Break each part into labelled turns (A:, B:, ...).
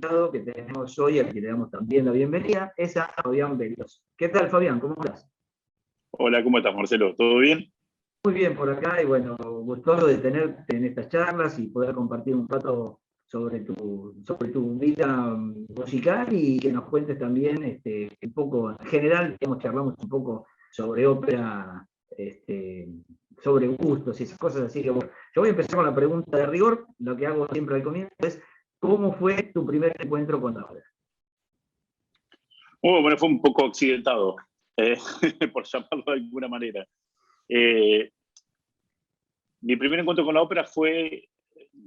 A: invitado que tenemos hoy, al que le damos también la bienvenida, es a Fabián Veloso. ¿Qué tal, Fabián? ¿Cómo estás?
B: Hola, ¿cómo estás, Marcelo? ¿Todo bien?
A: Muy bien por acá y bueno, gustoso de tenerte en estas charlas y poder compartir un rato sobre tu vida musical y que nos cuentes también un poco, en general, charlamos un poco sobre ópera, sobre gustos y esas cosas así que bueno, yo voy a empezar con la pregunta de rigor, lo que hago siempre al comienzo es, ¿cómo fue tu primer encuentro con la ópera?
B: Bueno, fue un poco accidentado, eh, por llamarlo de alguna manera. Eh, Mi primer encuentro con la ópera fue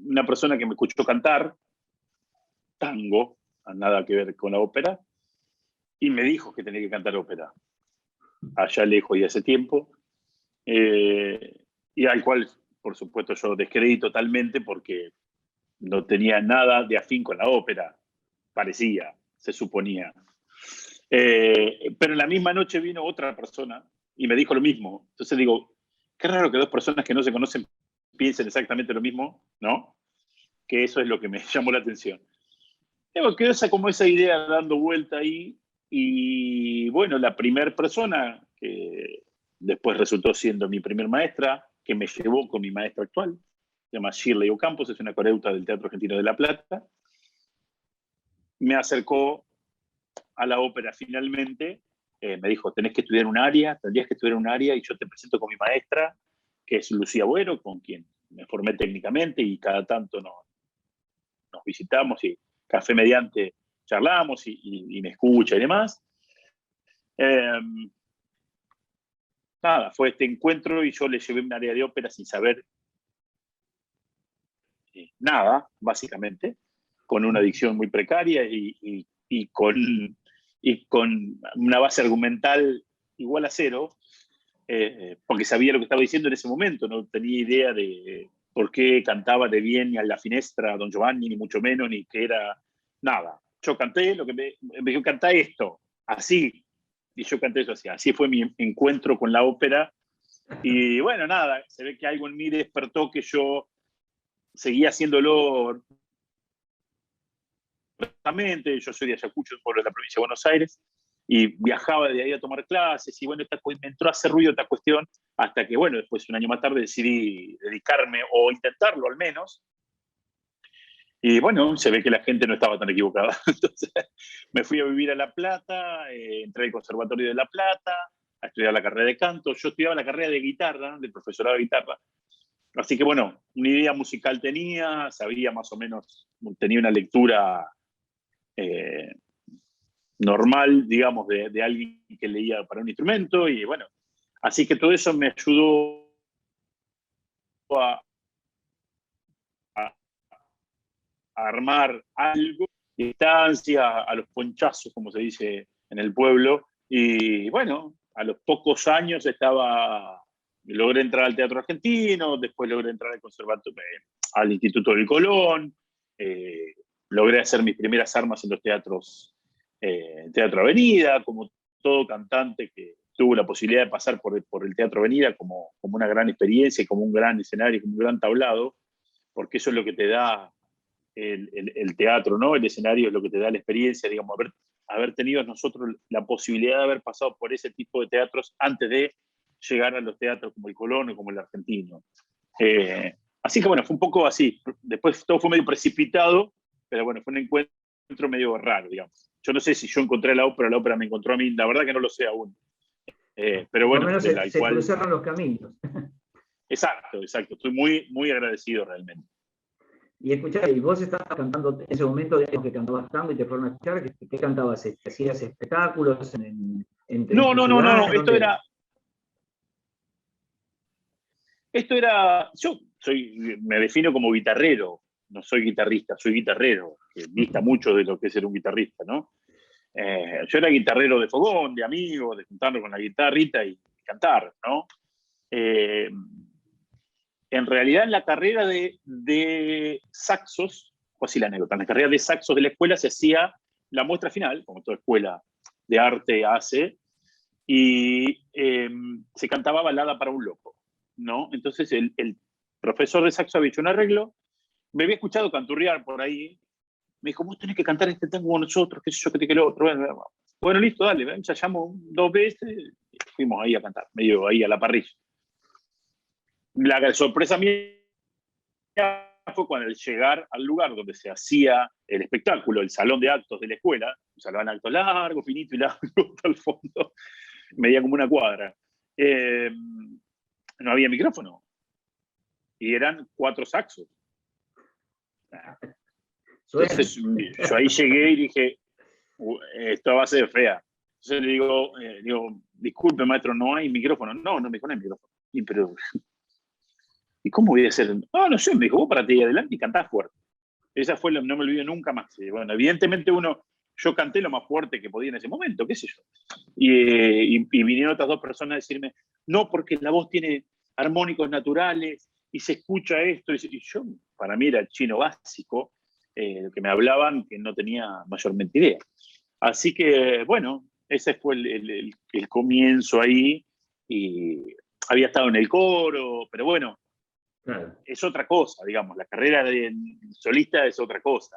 B: una persona que me escuchó cantar tango, nada que ver con la ópera, y me dijo que tenía que cantar ópera, allá lejos y hace tiempo, eh, y al cual, por supuesto, yo descreí totalmente porque no tenía nada de afín con la ópera, parecía, se suponía. Pero en la misma noche vino otra persona y me dijo lo mismo. Entonces digo, qué raro que dos personas que no se conocen piensen exactamente lo mismo, ¿no? Que eso es lo que me llamó la atención. Digo, quedó como esa idea dando vuelta ahí y bueno, la primera persona que después resultó siendo mi primer maestra, que me llevó con mi maestra actual, se llama Shirley Ocampos, es una coreuta del Teatro Argentino de La Plata, me acercó a la ópera finalmente, me dijo, tendrías que estudiar un área y yo te presento con mi maestra, que es Lucía Buero, con quien me formé técnicamente y cada tanto nos visitamos y café mediante charlamos y me escucha y demás. Eh, Nada, fue este encuentro y yo le llevé un área de ópera sin saber nada, básicamente, con una dicción muy precaria y con una base argumental igual a cero, porque sabía lo que estaba diciendo en ese momento, no tenía idea de por qué cantaba de bien ni a la finestra Don Giovanni, ni mucho menos, ni que era nada. Yo canté lo que me dijo, cantá esto, así, y yo canté eso así. Así fue mi encuentro con la ópera. Y bueno, nada, se ve que algo en mí despertó que yo seguía haciéndolo. Yo soy de Ayacucho, un pueblo de la provincia de Buenos Aires, y viajaba de ahí a tomar clases, y bueno, me entró a hacer ruido esta cuestión, hasta que, bueno, después, un año más tarde, decidí dedicarme, o intentarlo al menos, y bueno, se ve que la gente no estaba tan equivocada. Entonces, me fui a vivir a La Plata, entré al Conservatorio de La Plata, a estudiar la carrera de canto. Yo estudiaba la carrera de guitarra, del profesorado de guitarra, así que bueno, una idea musical tenía, sabía más o menos, tenía una lectura eh, normal, digamos, de alguien que leía para un instrumento, y bueno, así que todo eso me ayudó a, a, a armar algo, distancia, a los ponchazos, como se dice en el pueblo, y bueno, a los pocos años logré entrar al Teatro Argentino, después logré entrar al conservatorio, al Instituto del Colón, logré hacer mis primeras armas en los teatros, Teatro Avenida, como todo cantante que tuvo la posibilidad de pasar por el Teatro Avenida como una gran experiencia, como un gran escenario, como un gran tablado, porque eso es lo que te da el teatro, ¿no? El escenario es lo que te da la experiencia, digamos, haber tenido nosotros la posibilidad de haber pasado por ese tipo de teatros antes de llegar a los teatros como el Colón o como el Argentino. Así que bueno, fue un poco así. Después todo fue medio precipitado, pero bueno, fue un encuentro medio raro, digamos. Yo no sé si yo encontré a la ópera me encontró a mí, la verdad que no lo sé aún. Pero
A: Por lo
B: bueno,
A: menos
B: de la
A: se
B: cual...
A: cruzaron los caminos.
B: Exacto, exacto. Estoy muy, muy agradecido realmente.
A: Y escuchá, y vos estabas cantando en ese momento, digamos que cantabas tango y te fueron a escuchar, ¿qué cantabas? ¿Hacías espectáculos en
B: No,
A: tu
B: no, no,
A: ciudad?
B: no.
A: ¿Dónde era?
B: Me defino como guitarrero, no soy guitarrista, soy guitarrero, que dista mucho de lo que es ser un guitarrista, ¿no? Yo era guitarrero de fogón, de amigos, de juntarnos con la guitarrita y cantar, ¿no? Eh, en realidad, en la carrera de saxos, o así la anécdota, en la carrera de saxos de la escuela se hacía la muestra final, como toda escuela de arte hace, y se cantaba Balada para un loco, ¿no? Entonces el profesor de saxo había hecho un arreglo, me había escuchado canturrear por ahí, me dijo, vos tenés que cantar este tango con nosotros, qué sé yo, que te quiero otro. Bueno, listo, dale, ensayamos 2 veces y fuimos ahí a cantar, medio ahí a la parrilla. La sorpresa mía fue cuando al llegar al lugar donde se hacía el espectáculo, el salón de actos de la escuela, un salón de actos largo, finito y largo, hasta el fondo, medía como una cuadra. No había micrófono. Y eran 4 saxos. Entonces yo ahí llegué y dije, esto va a ser fea. Entonces le digo, disculpe maestro, no hay micrófono. No, me dijo, no hay micrófono. ¿Y cómo voy a hacer? No sé, me dijo, vos parate ahí adelante y cantás fuerte. Esa fue, no me olvido nunca más. Bueno, evidentemente yo canté lo más fuerte que podía en ese momento, qué sé yo. Y vinieron otras 2 personas a decirme, no, porque la voz tiene armónicos naturales y se escucha esto. Y yo, para mí era chino básico, que me hablaban que no tenía mayormente idea. Así que, bueno, ese fue el comienzo ahí. Y había estado en el coro, pero bueno, claro, es otra cosa, digamos. La carrera de solista es otra cosa.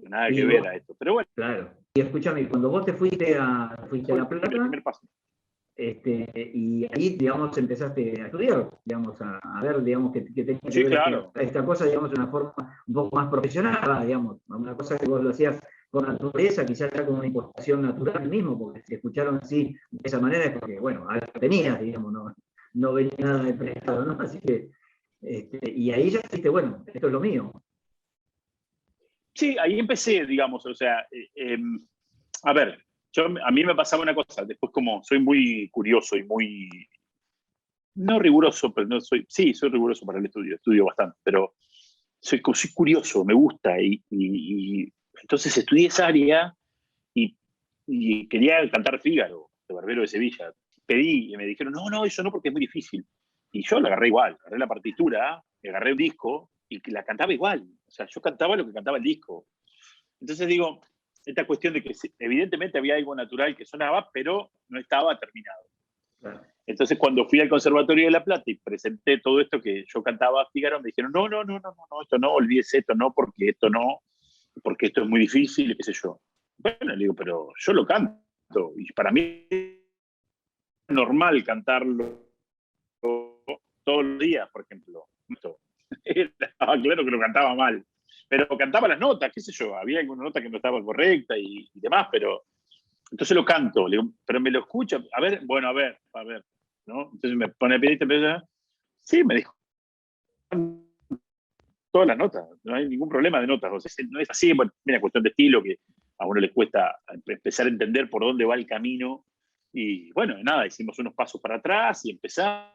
B: Nada que ver a esto, pero bueno.
A: Claro. Y escúchame, cuando vos te fuiste a La Plata,
B: el primer paso.
A: Y ahí, digamos, empezaste a estudiar, digamos, a ver, digamos, que tenía que
B: sí,
A: ver
B: claro.
A: esta cosa, digamos, de una forma un poco más profesional, digamos, una cosa que vos lo hacías con naturaleza, quizás era como una impostación natural mismo, porque si escucharon así de esa manera es porque, bueno, algo tenías, digamos, no venía nada de prestado, ¿no? Así que, y ahí ya dijiste, bueno, esto es lo mío.
B: Sí, ahí empecé, digamos, o sea, a ver, a mí me pasaba una cosa, después como soy muy curioso y muy, no riguroso, pero no soy riguroso para el estudio bastante, pero soy curioso, me gusta, y entonces estudié esa área y quería cantar Fígaro, de Barbero de Sevilla. Pedí y me dijeron, no, eso no, porque es muy difícil. Y yo la agarré igual, agarré la partitura, agarré un disco y la cantaba igual. O sea, yo cantaba lo que cantaba el disco. Entonces digo, esta cuestión de que evidentemente había algo natural que sonaba, pero no estaba terminado. Claro. Entonces cuando fui al Conservatorio de La Plata y presenté todo esto que yo cantaba Fígaro, me dijeron, no, esto no, olvídese esto no, porque esto es muy difícil, qué sé yo. Bueno, le digo, pero yo lo canto, y para mí es normal cantarlo todos los días, por ejemplo. Estaba claro que lo cantaba mal, pero cantaba las notas, qué sé yo, había alguna nota que no estaba correcta y demás, pero entonces lo canto, le digo, pero me lo escucha, a ver, ¿no? Entonces me pone a pedir, sí, me dijo, todas las notas, no hay ningún problema de notas, o sea, no es así, bueno, mira, cuestión de estilo que a uno le cuesta empezar a entender por dónde va el camino, y bueno, nada, hicimos unos pasos para atrás y empezamos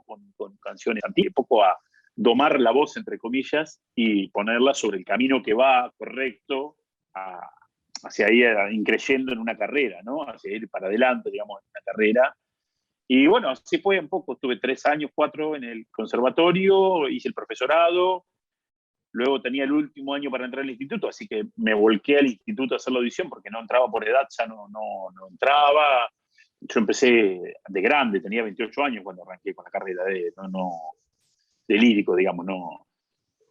B: con canciones antiguas, un poco a domar la voz, entre comillas, y ponerla sobre el camino que va correcto hacia ir increyendo en una carrera, ¿no? Hacia ir para adelante, digamos, en una carrera. Y bueno, así fue un poco. Estuve 3 años, 4 en el conservatorio, hice el profesorado, luego tenía el último año para entrar al instituto, así que me volqué al instituto a hacer la audición porque no entraba por edad, ya no entraba. Yo empecé de grande, tenía 28 años cuando arranqué con la carrera de lírico, digamos, no.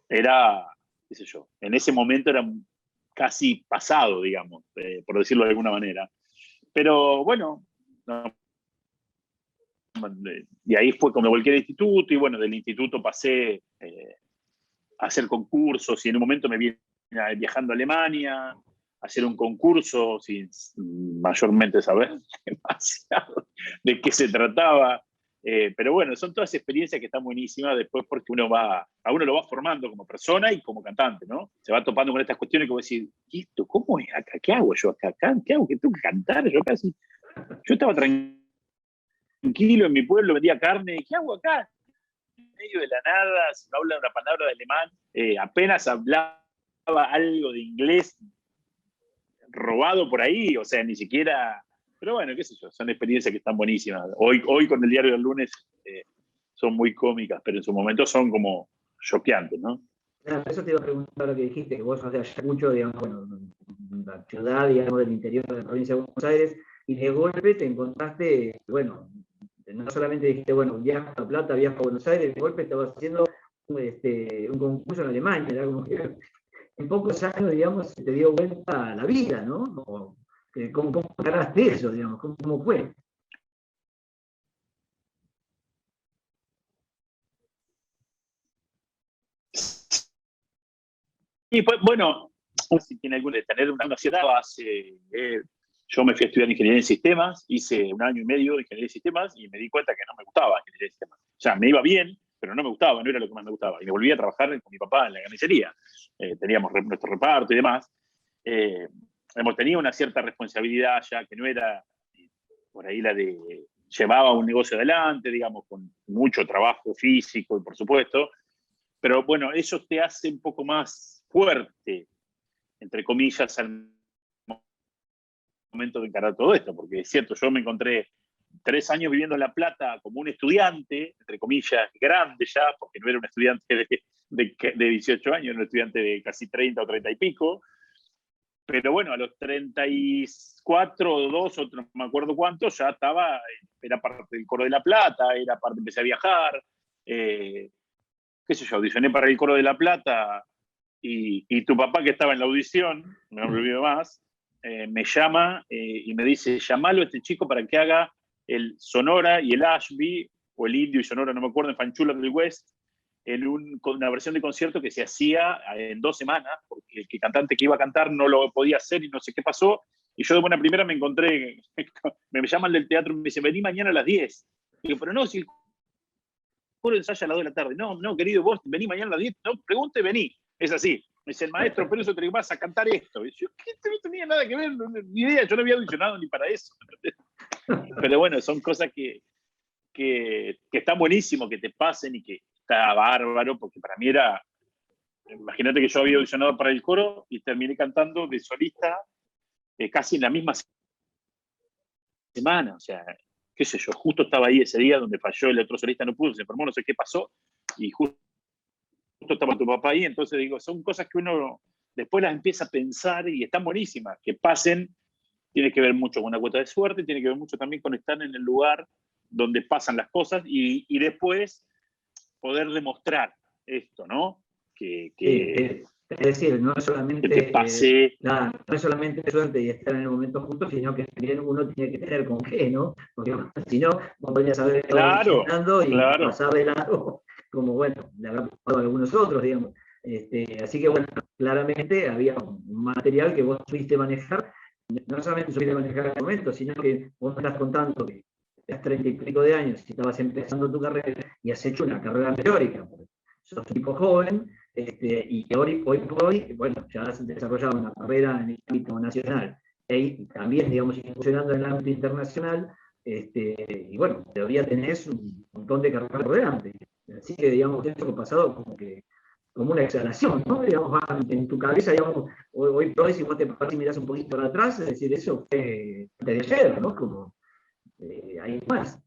B: Era, qué sé yo, en ese momento era casi pasado, digamos, por decirlo de alguna manera. Pero bueno, no, y ahí fue cuando volqué al instituto, y bueno, del instituto pasé a hacer concursos, y en un momento me vine viajando a Alemania, a hacer un concurso sin mayormente saber demasiado de qué se trataba. Pero bueno, son todas experiencias que están buenísimas después porque a uno lo va formando como persona y como cantante, ¿no? Se va topando con estas cuestiones como decir, ¿y esto cómo es acá? ¿Qué hago yo acá? ¿Qué hago? ¿Que tengo que cantar? Yo estaba tranquilo en mi pueblo, vendía carne, ¿qué hago acá? En medio de la nada, si no habla una palabra de alemán, apenas hablaba algo de inglés robado por ahí, o sea, ni siquiera. Pero bueno, qué sé yo, son experiencias que están buenísimas. Hoy con el diario del lunes son muy cómicas, pero en su momento son como choqueantes, ¿no?
A: Claro, eso te iba a preguntar lo que dijiste, que vos sos de allá mucho, digamos, bueno, la ciudad, digamos, del interior de la provincia de Buenos Aires, y de golpe te encontraste, bueno, no solamente dijiste, bueno, viajo a La Plata, viajo a Buenos Aires, de golpe estabas haciendo un concurso en Alemania, ¿verdad? Como que en pocos años, digamos, se te dio vuelta la vida, ¿no? ¿Cómo encaraste eso, digamos? ¿Cómo fue?
B: Y pues, bueno, si tiene alguna de tener una ciudad base, yo me fui a estudiar ingeniería en sistemas, hice 1 año y medio de ingeniería en sistemas y me di cuenta que no me gustaba ingeniería en sistemas. O sea, me iba bien, pero no me gustaba, no era lo que más me gustaba. Y me volví a trabajar con mi papá en la carnicería. Teníamos nuestro reparto y demás. Eh, hemos tenido una cierta responsabilidad ya que no era por ahí la de llevaba un negocio adelante, digamos, con mucho trabajo físico y por supuesto, pero bueno, eso te hace un poco más fuerte, entre comillas, al momento de encarar todo esto, porque es cierto, yo me encontré 3 años viviendo en La Plata como un estudiante, entre comillas, grande ya, porque no era un estudiante de 18 años, era un estudiante de casi 30 o 30 y pico, pero bueno, a los 34 o 2, o no me acuerdo cuánto, ya estaba, era parte del coro de La Plata, era parte, empecé a viajar, qué sé yo, audicioné para el coro de La Plata y tu papá que estaba en la audición, no me olvido más, me llama y me dice, llamalo a este chico para que haga el Sonora y el Ashby, o el Indio y Sonora, no me acuerdo, en Fanchula del West, con una versión de concierto que se hacía en 2 semanas, porque el cantante que iba a cantar no lo podía hacer y no sé qué pasó. Y yo de buena primera me encontré, me llaman del teatro y me dicen, vení mañana a las 10. Y digo, pero no, si el coro ensaya a las 2 de la tarde. No, no, querido, vos vení mañana a las 10. No, pregunte, vení. Es así. Me dice el maestro, pero eso te vas a cantar esto. Y yo, ¿qué? No tenía nada que ver, ni idea, yo no había audicionado ni para eso. Pero bueno, son cosas que están buenísimo que te pasen y que está bárbaro, porque para mí era, imagínate que yo había audicionado para el coro y terminé cantando de solista casi en la misma semana, o sea, qué sé yo, justo estaba ahí ese día donde falló el otro solista, no pudo, se enfermó, no sé qué pasó, y justo estaba tu papá ahí, entonces digo, son cosas que uno después las empieza a pensar y están buenísimas, que pasen, tiene que ver mucho con una cuota de suerte, tiene que ver mucho también con estar en el lugar donde pasan las cosas y después poder demostrar esto, ¿no? Que,
A: Sí,
B: que,
A: es decir,
B: que te pase.
A: no es solamente suerte y estar en el momento justo, sino que también uno tiene que tener con qué, ¿no? Porque si no, no podrías haber estado
B: Claro,
A: audicionando y
B: claro.
A: pasar de lado, como bueno, le habrá pasado a algunos otros, digamos. Así que bueno, claramente había un material que vos pudiste manejar, no solamente supiste manejar en el momento, sino que vos me estás contando que tenías 30 y pico de años y estabas empezando tu carrera y has hecho una carrera teórica. Sos un tipo joven, y que hoy por hoy, bueno, ya has desarrollado una carrera en el ámbito nacional y también, digamos, incursionando en el ámbito internacional, y bueno, todavía tenés un montón de carreras por delante. Así que, digamos, esto ha pasado como una exhalación, ¿no? Digamos, en tu cabeza, digamos, hoy por hoy, si vos te pasás y mirás un poquito para atrás, es decir, eso fue de ayer, ¿no? Como, hay más.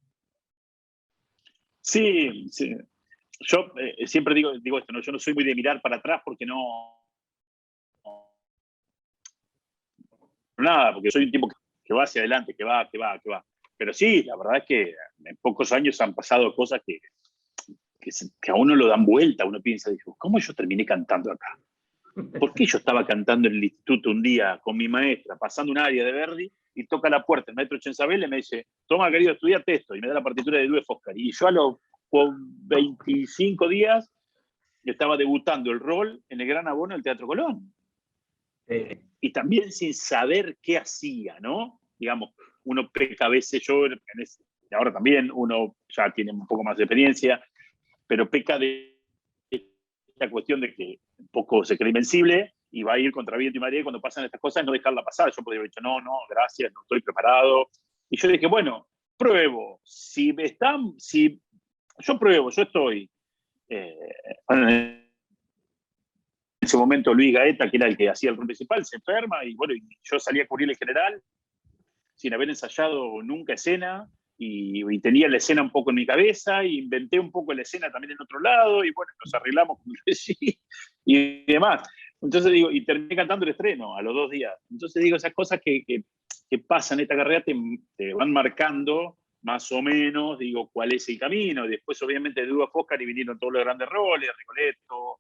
B: Sí, sí. Yo siempre digo esto, ¿no? Yo no soy muy de mirar para atrás porque nada, porque soy un tipo que va hacia adelante, que va. Pero sí, la verdad es que en pocos años han pasado cosas que a uno lo dan vuelta, uno piensa, dijo, ¿cómo yo terminé cantando acá? ¿Por qué yo estaba cantando en el instituto un día con mi maestra, pasando un área de Verdi, y toca la puerta el maestro Chenzabel y me dice, toma, querido, estudiate esto, y me da la partitura de Due Foscari. Y yo a los 25 días estaba debutando el rol en el Gran Abono del Teatro Colón. Y también sin saber qué hacía, ¿no? Digamos, uno peca a veces, ahora también uno ya tiene un poco más de experiencia, pero peca de esta cuestión de que un poco se cree invencible y va a ir contra viento y marea y cuando pasan estas cosas no dejarla pasar. Yo podría haber dicho, no, gracias, no estoy preparado. Y yo dije, bueno, pruebo. Si yo pruebo, yo estoy. En ese momento Luis Gaeta, que era el que hacía el rol principal, se enferma y bueno, y yo salí a cubrir el general sin haber ensayado nunca escena y tenía la escena un poco en mi cabeza y inventé un poco la escena también en otro lado y bueno, nos arreglamos como decía y demás. Entonces digo, y terminé cantando el estreno a los 2 días. Entonces digo, esas cosas que pasan en esta carrera te van marcando más o menos, digo, cuál es el camino. Y después, obviamente, de Dúo Foscari vinieron todos los grandes roles, Rigoletto,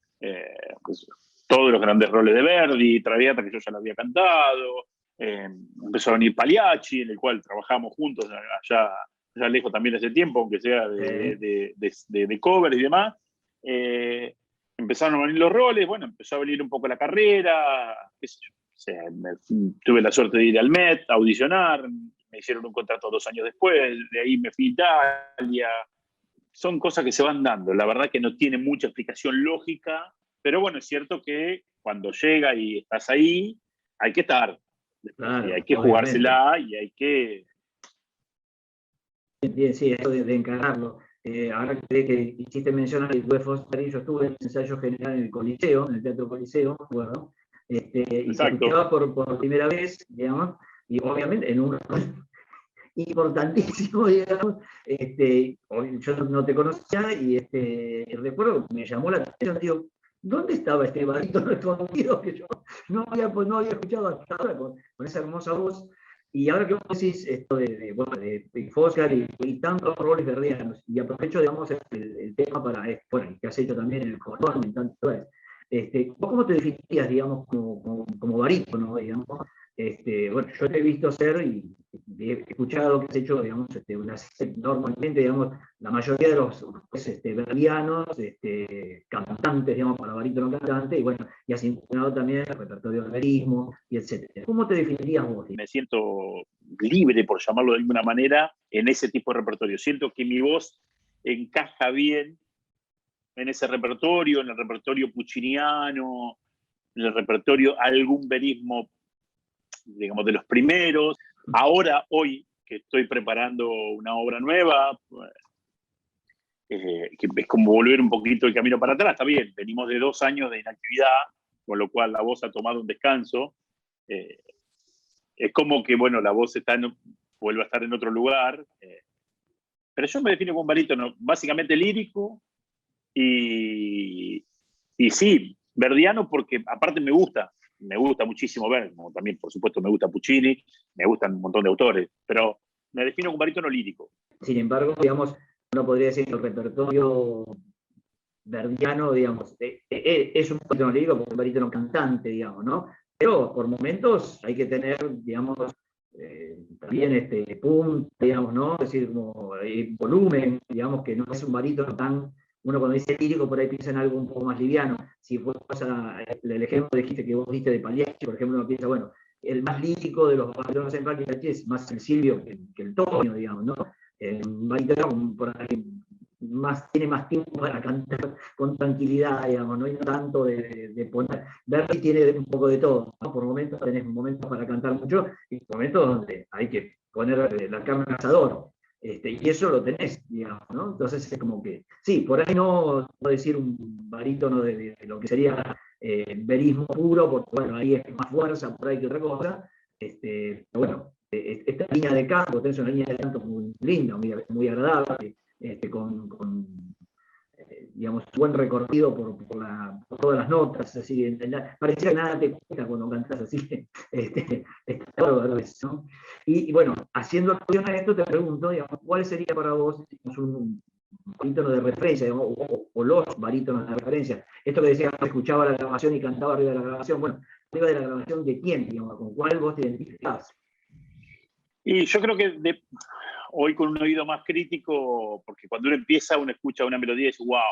B: pues, todos los grandes roles de Verdi, Traviata, que yo ya lo había cantado, empezó a venir Pagliacci, en el cual trabajamos juntos allá lejos también hace tiempo, aunque sea de cover y demás. Empezaron a venir los roles, bueno, empezó a venir un poco la carrera, qué sé yo. O sea, tuve la suerte de ir al Met, a audicionar, me hicieron un contrato 2 años después, de ahí me fui a Italia. Son cosas que se van dando, la verdad que no tiene mucha explicación lógica, pero bueno, es cierto que cuando llega y estás ahí, hay que estar,
A: Claro,
B: y hay que jugársela y hay que...
A: Bien, sí, eso de encararlo. Ahora que hiciste mención a Luis Foscari, yo estuve en el ensayo general en el Coliseo, en el Teatro Coliseo, me acuerdo, y te escuchaba por primera vez, digamos, y obviamente en un rol importantísimo, digamos, yo no te conocía y recuerdo que me llamó la atención, digo, ¿dónde estaba este barítono escondido que yo no había escuchado hasta ahora con esa hermosa voz? Y ahora que vos decís esto de Foscar y tantos roles verdianos, y aprovecho, digamos, el tema para, bueno, que has hecho también en el Colón, en tanto es, ¿vos cómo te definirías, digamos, como barítono, digamos? Bueno, yo te he visto hacer y he escuchado que has hecho, digamos, normalmente, digamos, la mayoría de los verdianos, cantantes, digamos, para barítono cantante, y bueno, y has incluido también el repertorio de verismo, y etcétera. ¿Cómo te definirías vos?
B: Me siento libre, por llamarlo de alguna manera, en ese tipo de repertorio. Siento que mi voz encaja bien en ese repertorio, en el repertorio pucciniano, en el repertorio algún verismo, digamos, de los primeros. Ahora, hoy, que estoy preparando una obra nueva, que es como volver un poquito el camino para atrás. Está bien, venimos de 2 años de inactividad, con lo cual la voz ha tomado un descanso. Es como que, bueno, la voz vuelve a estar en otro lugar. Pero yo me defino como un barítono básicamente lírico y sí, verdiano, porque aparte me gusta muchísimo ver, como también por supuesto me gusta Puccini, me gustan un montón de autores, pero me defino como barítono lírico.
A: Sin embargo, digamos, uno podría decir que el repertorio verdiano, digamos, es un barítono lírico porque es un barítono cantante, digamos, ¿no? Pero por momentos hay que tener, digamos, también digamos, ¿no? Es decir, como volumen, digamos, que no es un barítono tan... Uno cuando dice lírico por ahí piensa en algo un poco más liviano. Si vos el ejemplo dijiste que vos diste de Pagliacci, por ejemplo, uno piensa, bueno, el más lírico de los barítonos en Pagliacci es más el Silvio que el Tonio, digamos, ¿no? Un barítono por ahí tiene más tiempo para cantar con tranquilidad, digamos, ¿no? Y no tanto de poner. Verdi tiene un poco de todo, ¿no? Por momentos tenés momentos para cantar mucho y momentos donde hay que poner la carne al asador. Y eso lo tenés, digamos, ¿no? Entonces es como que, sí, por ahí no decir un barítono de lo que sería verismo puro, porque bueno, ahí es más fuerza por ahí que otra cosa. Pero bueno, esta línea de canto, tenés una línea de canto muy linda, muy agradable, con digamos, buen recorrido por todas las notas, así, parecía que nada te cuesta cuando cantas así, está bárbaro eso, ¿no? Y bueno, haciendo alusión a esto, te pregunto, digamos, ¿cuál sería para vos un barítono de referencia, digamos, o los barítonos de referencia? Esto que decías, escuchaba la grabación y cantaba arriba de la grabación, bueno, arriba de la grabación de quién, digamos, con cuál vos te identificás.
B: Y yo creo que hoy con un oído más crítico, porque cuando uno empieza, uno escucha una melodía y dice, wow,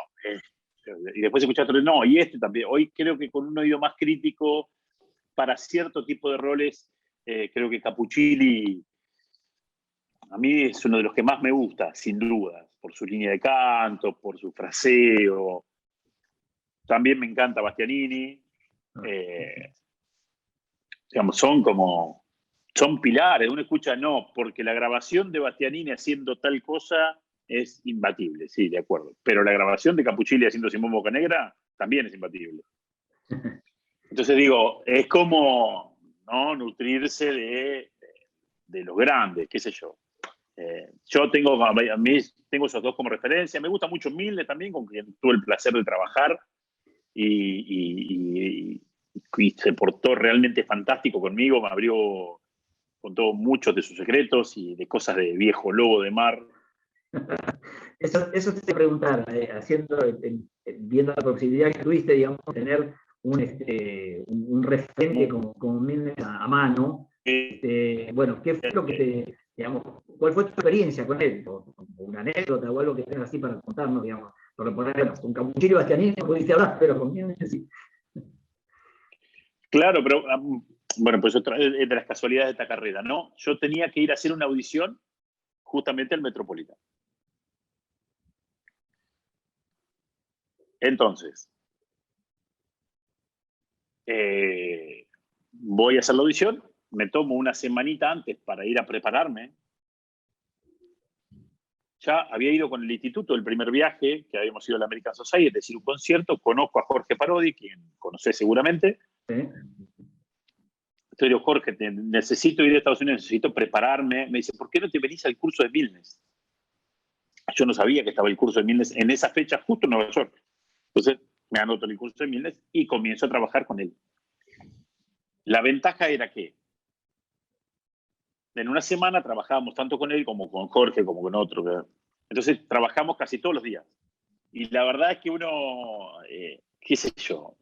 B: y después escucha otro, no, y también. Hoy creo que con un oído más crítico, para cierto tipo de roles, creo que Capuccini a mí es uno de los que más me gusta, sin duda, por su línea de canto, por su fraseo. También me encanta Bastianini. Digamos, son pilares. Uno escucha, no, porque la grabación de Bastianini haciendo tal cosa es imbatible, sí, de acuerdo. Pero la grabación de Capuccini haciendo Simón Bocanegra también es imbatible. Entonces digo, es como, ¿no?, nutrirse de los grandes, qué sé yo. Yo tengo esos dos como referencia. Me gusta mucho Milne también, con quien tuve el placer de trabajar y se portó realmente fantástico conmigo. Me contó muchos de sus secretos y de cosas de viejo lobo de mar.
A: Eso te preguntar, viendo la posibilidad que tuviste, digamos, de tener un referente como Milnes a mano. Bueno, ¿qué fue lo que digamos, cuál fue tu experiencia con él? O una anécdota o algo que tengas así para contarnos, digamos. Por bueno, con Capuchino y Bastianini no pudiste hablar, pero con Milnes sí.
B: Claro, pero bueno, pues otra es de las casualidades de esta carrera, ¿no? Yo tenía que ir a hacer una audición justamente al Metropolitano. Entonces, voy a hacer la audición, me tomo una semanita antes para ir a prepararme. Ya había ido con el instituto el primer viaje, que habíamos ido a la American Society, es decir, un concierto, conozco a Jorge Parodi, quien conocés seguramente.
A: ¿Sí?
B: Entonces digo, Jorge, necesito ir a Estados Unidos, necesito prepararme. Me dice, ¿por qué no te venís al curso de Milnes? Yo no sabía que estaba el curso de Milnes en esa fecha, justo en Nueva York. Entonces me anoto en el curso de Milnes y comienzo a trabajar con él. La ventaja era que en una semana trabajábamos tanto con él como con Jorge, como con otro. Entonces trabajamos casi todos los días. Y la verdad es que uno, qué sé yo,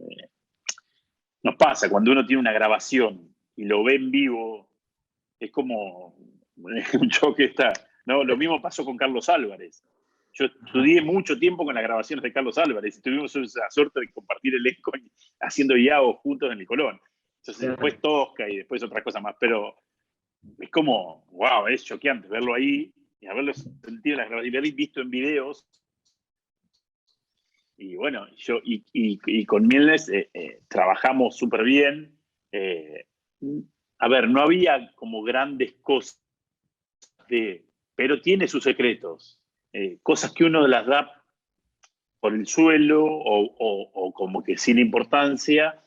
B: nos pasa cuando uno tiene una grabación y lo ve en vivo, es como un choque está. ¿No? Lo mismo pasó con Carlos Álvarez. Yo estudié mucho tiempo con las grabaciones de Carlos Álvarez y tuvimos esa suerte de compartir el elenco haciendo Iago juntos en el Colón. Entonces después Tosca y después otra cosa más, pero es como, wow, es choqueante verlo ahí y haberlo sentido en las grabaciones y haberlo visto en videos. Y bueno, y con Milnes trabajamos súper bien. A ver, no había como grandes cosas, pero tiene sus secretos. Cosas que uno las da por el suelo o como que sin importancia,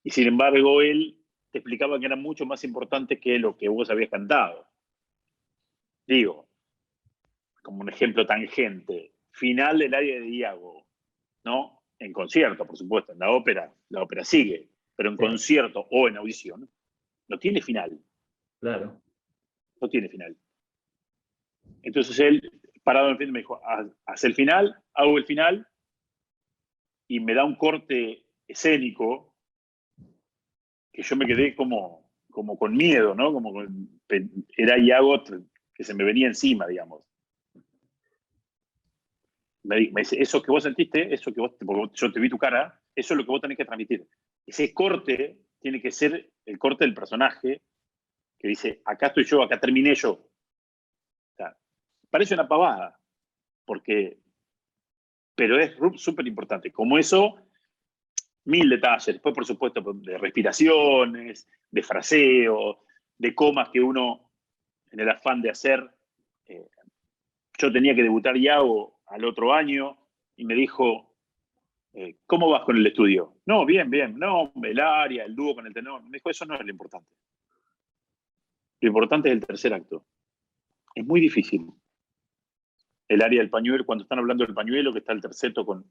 B: y sin embargo él te explicaba que eran mucho más importantes que lo que vos habías cantado. Digo, como un ejemplo tangente, final del área de Iago, ¿no? En concierto, por supuesto, en la ópera sigue, pero en concierto o en audición, no tiene final.
A: Claro.
B: No tiene final. Entonces él, parado en el final, me dijo, haz el final, hago el final, y me da un corte escénico que yo me quedé como con miedo, ¿no? Era Iago que se me venía encima, digamos. Me dice, eso que vos sentiste, porque yo te vi tu cara, eso es lo que vos tenés que transmitir. Ese corte tiene que ser el corte del personaje que dice, acá estoy yo, acá terminé yo. O sea, parece una pavada, pero es súper importante. Como eso, 1000 detalles. Después, por supuesto, de respiraciones, de fraseo, de comas que uno, en el afán de hacer, yo tenía que debutar Iago al otro año y me dijo, ¿cómo vas con el estudio? No, bien, bien. No, el aria, el dúo con el tenor. Me dijo, eso no es lo importante. Lo importante es el tercer acto. Es muy difícil. El aria del pañuelo, cuando están hablando del pañuelo, que está el terceto con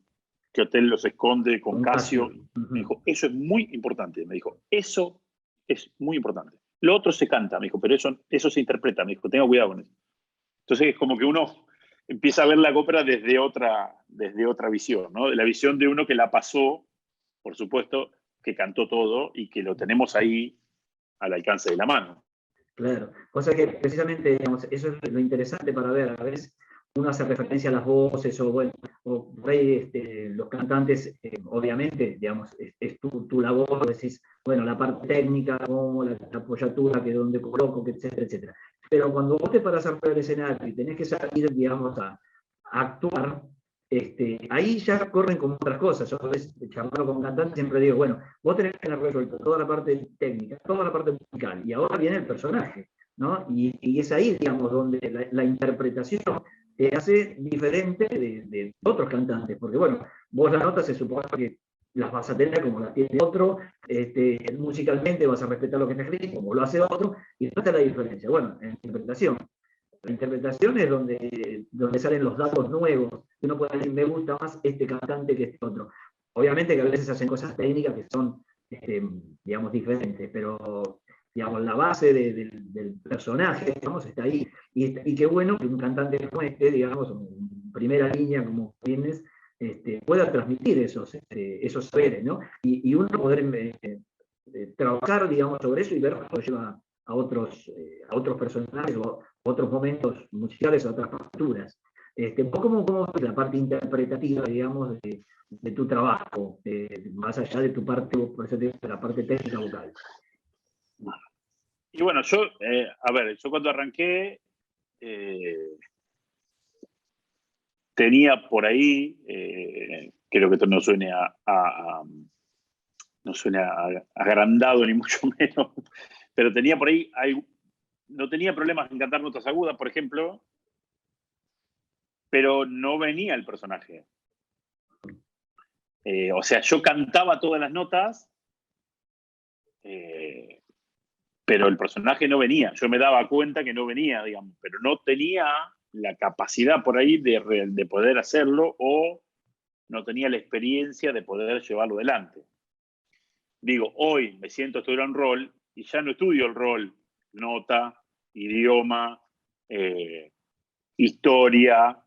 B: que Otello se esconde con Casio. Me dijo, eso es muy importante. Me dijo, eso es muy importante. Lo otro se canta, me dijo, pero eso se interpreta. Me dijo, tenga cuidado con eso. Entonces es como que uno empieza a ver la ópera desde otra visión, ¿no? De la visión de uno que la pasó, por supuesto, que cantó todo y que lo tenemos ahí al alcance de la mano.
A: Claro, cosa que precisamente, digamos, eso es lo interesante para ver. A veces uno hace referencia a las voces, o bueno, o por ahí los cantantes, obviamente, digamos, es tu labor, decís, bueno, la parte técnica, como la apoyatura, que donde coloco, que etcétera, etcétera. Pero cuando vos te paras a el escenario y tenés que salir, digamos, a actuar, ahí ya corren como otras cosas. Yo a veces, charlando con cantantes, siempre digo, bueno, vos tenés que tener resuelto toda la parte técnica, toda la parte musical, y ahora viene el personaje, ¿no? Y es ahí, digamos, donde la interpretación te hace diferente de otros cantantes, porque bueno, vos las notas se supone que las vas a tener como las tiene otro, musicalmente vas a respetar lo que está escrito, como lo hace otro, y no está la diferencia. Bueno, en interpretación. La interpretación es donde salen los datos nuevos, que uno puede decir, me gusta más este cantante que este otro. Obviamente que a veces hacen cosas técnicas que son, digamos, diferentes, pero digamos, la base del personaje, digamos, está ahí. Y qué bueno que un cantante como digamos, en primera línea como Milnes, pueda transmitir esos saberes, ¿no? Y uno poder trabajar, digamos, sobre eso y ver cómo lo lleva a otros personajes o otros momentos musicales, a otras partituras. ¿Cómo es la parte interpretativa, digamos, de tu trabajo, más allá de tu parte, por eso te digo, de la parte técnica vocal?
B: Y bueno, yo cuando arranqué, tenía por ahí, creo que esto no suene no suena agrandado ni mucho menos, pero tenía por ahí, no tenía problemas en cantar notas agudas, por ejemplo, pero no venía el personaje. O sea, yo cantaba todas las notas, pero el personaje no venía. Yo me daba cuenta que no venía, digamos, pero no tenía la capacidad por ahí de poder hacerlo, o no tenía la experiencia de poder llevarlo adelante. Digo, hoy me siento a estudiar un rol y ya no estudio el rol, nota, idioma, historia.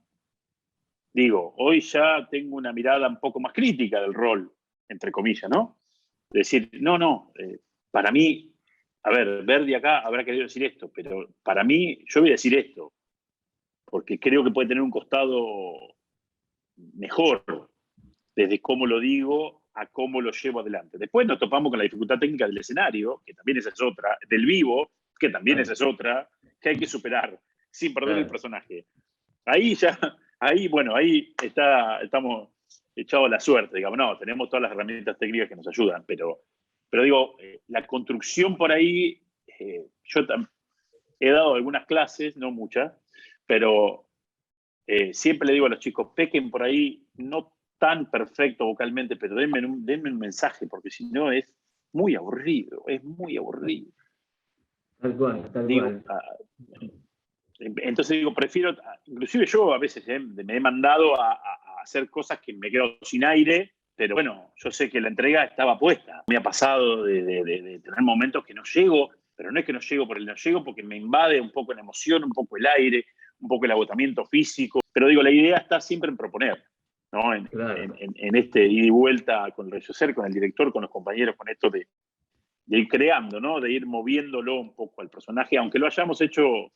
B: Digo, hoy ya tengo una mirada un poco más crítica del rol, entre comillas, ¿no? Decir, para mí, a ver, Verdi acá habrá querido decir esto, pero para mí, yo voy a decir esto, porque creo que puede tener un costado mejor, desde cómo lo digo a cómo lo llevo adelante. Después nos topamos con la dificultad técnica del escenario, que también esa es otra, del vivo, que también esa es otra, que hay que superar sin perder el personaje. Ahí estamos echados a la suerte, digamos, no, tenemos todas las herramientas técnicas que nos ayudan, pero digo, la construcción por ahí, yo he dado algunas clases, no muchas, pero siempre le digo a los chicos, pequen por ahí, no tan perfecto vocalmente, pero denme un mensaje, porque si no es muy aburrido, es muy aburrido.
A: Tal cual.
B: Entonces digo, prefiero, inclusive yo a veces me he mandado a hacer cosas que me quedo sin aire, pero bueno, yo sé que la entrega estaba puesta. Me ha pasado de tener momentos que no llego, pero no es que no llego por el no llego, porque me invade un poco la emoción, un poco el aire, un poco el agotamiento físico. Pero digo, la idea está siempre en proponer, ¿no? En este ida y vuelta con el regisseur, con el director, con los compañeros, con esto de ir creando, ¿no? De ir moviéndolo un poco al personaje, aunque lo hayamos hecho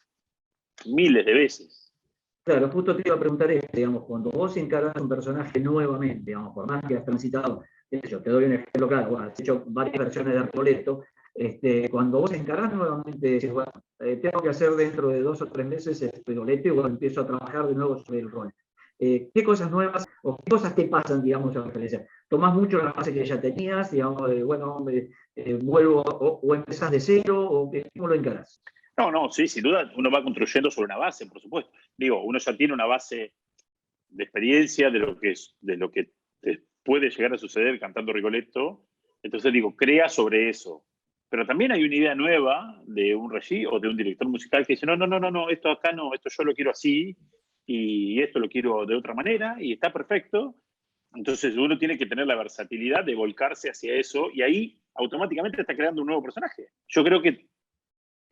B: miles de veces.
A: Claro, justo te iba a preguntar esto, digamos, cuando vos encarás un personaje nuevamente, digamos, por más que has transitado, yo te doy un ejemplo claro, bueno, has hecho varias versiones de Rigoletto, cuando vos encarás nuevamente, decís, bueno, tengo que hacer dentro de 2 o 3 meses Rigoletto y bueno, empiezo a trabajar de nuevo sobre el rol. ¿Qué cosas nuevas o qué cosas te pasan, digamos, a la referencia? ¿Tomás mucho la base que ya tenías, digamos, vuelvo o empezás de cero, o cómo lo encarás?
B: No, sí, sin duda uno va construyendo sobre una base, por supuesto. Digo, uno ya tiene una base de experiencia de lo que te puede llegar a suceder cantando Rigoletto. Entonces digo, crea sobre eso. Pero también hay una idea nueva de un regí o de un director musical que dice, no, esto acá no, esto yo lo quiero así y esto lo quiero de otra manera y está perfecto. Entonces uno tiene que tener la versatilidad de volcarse hacia eso y ahí automáticamente está creando un nuevo personaje. Yo creo que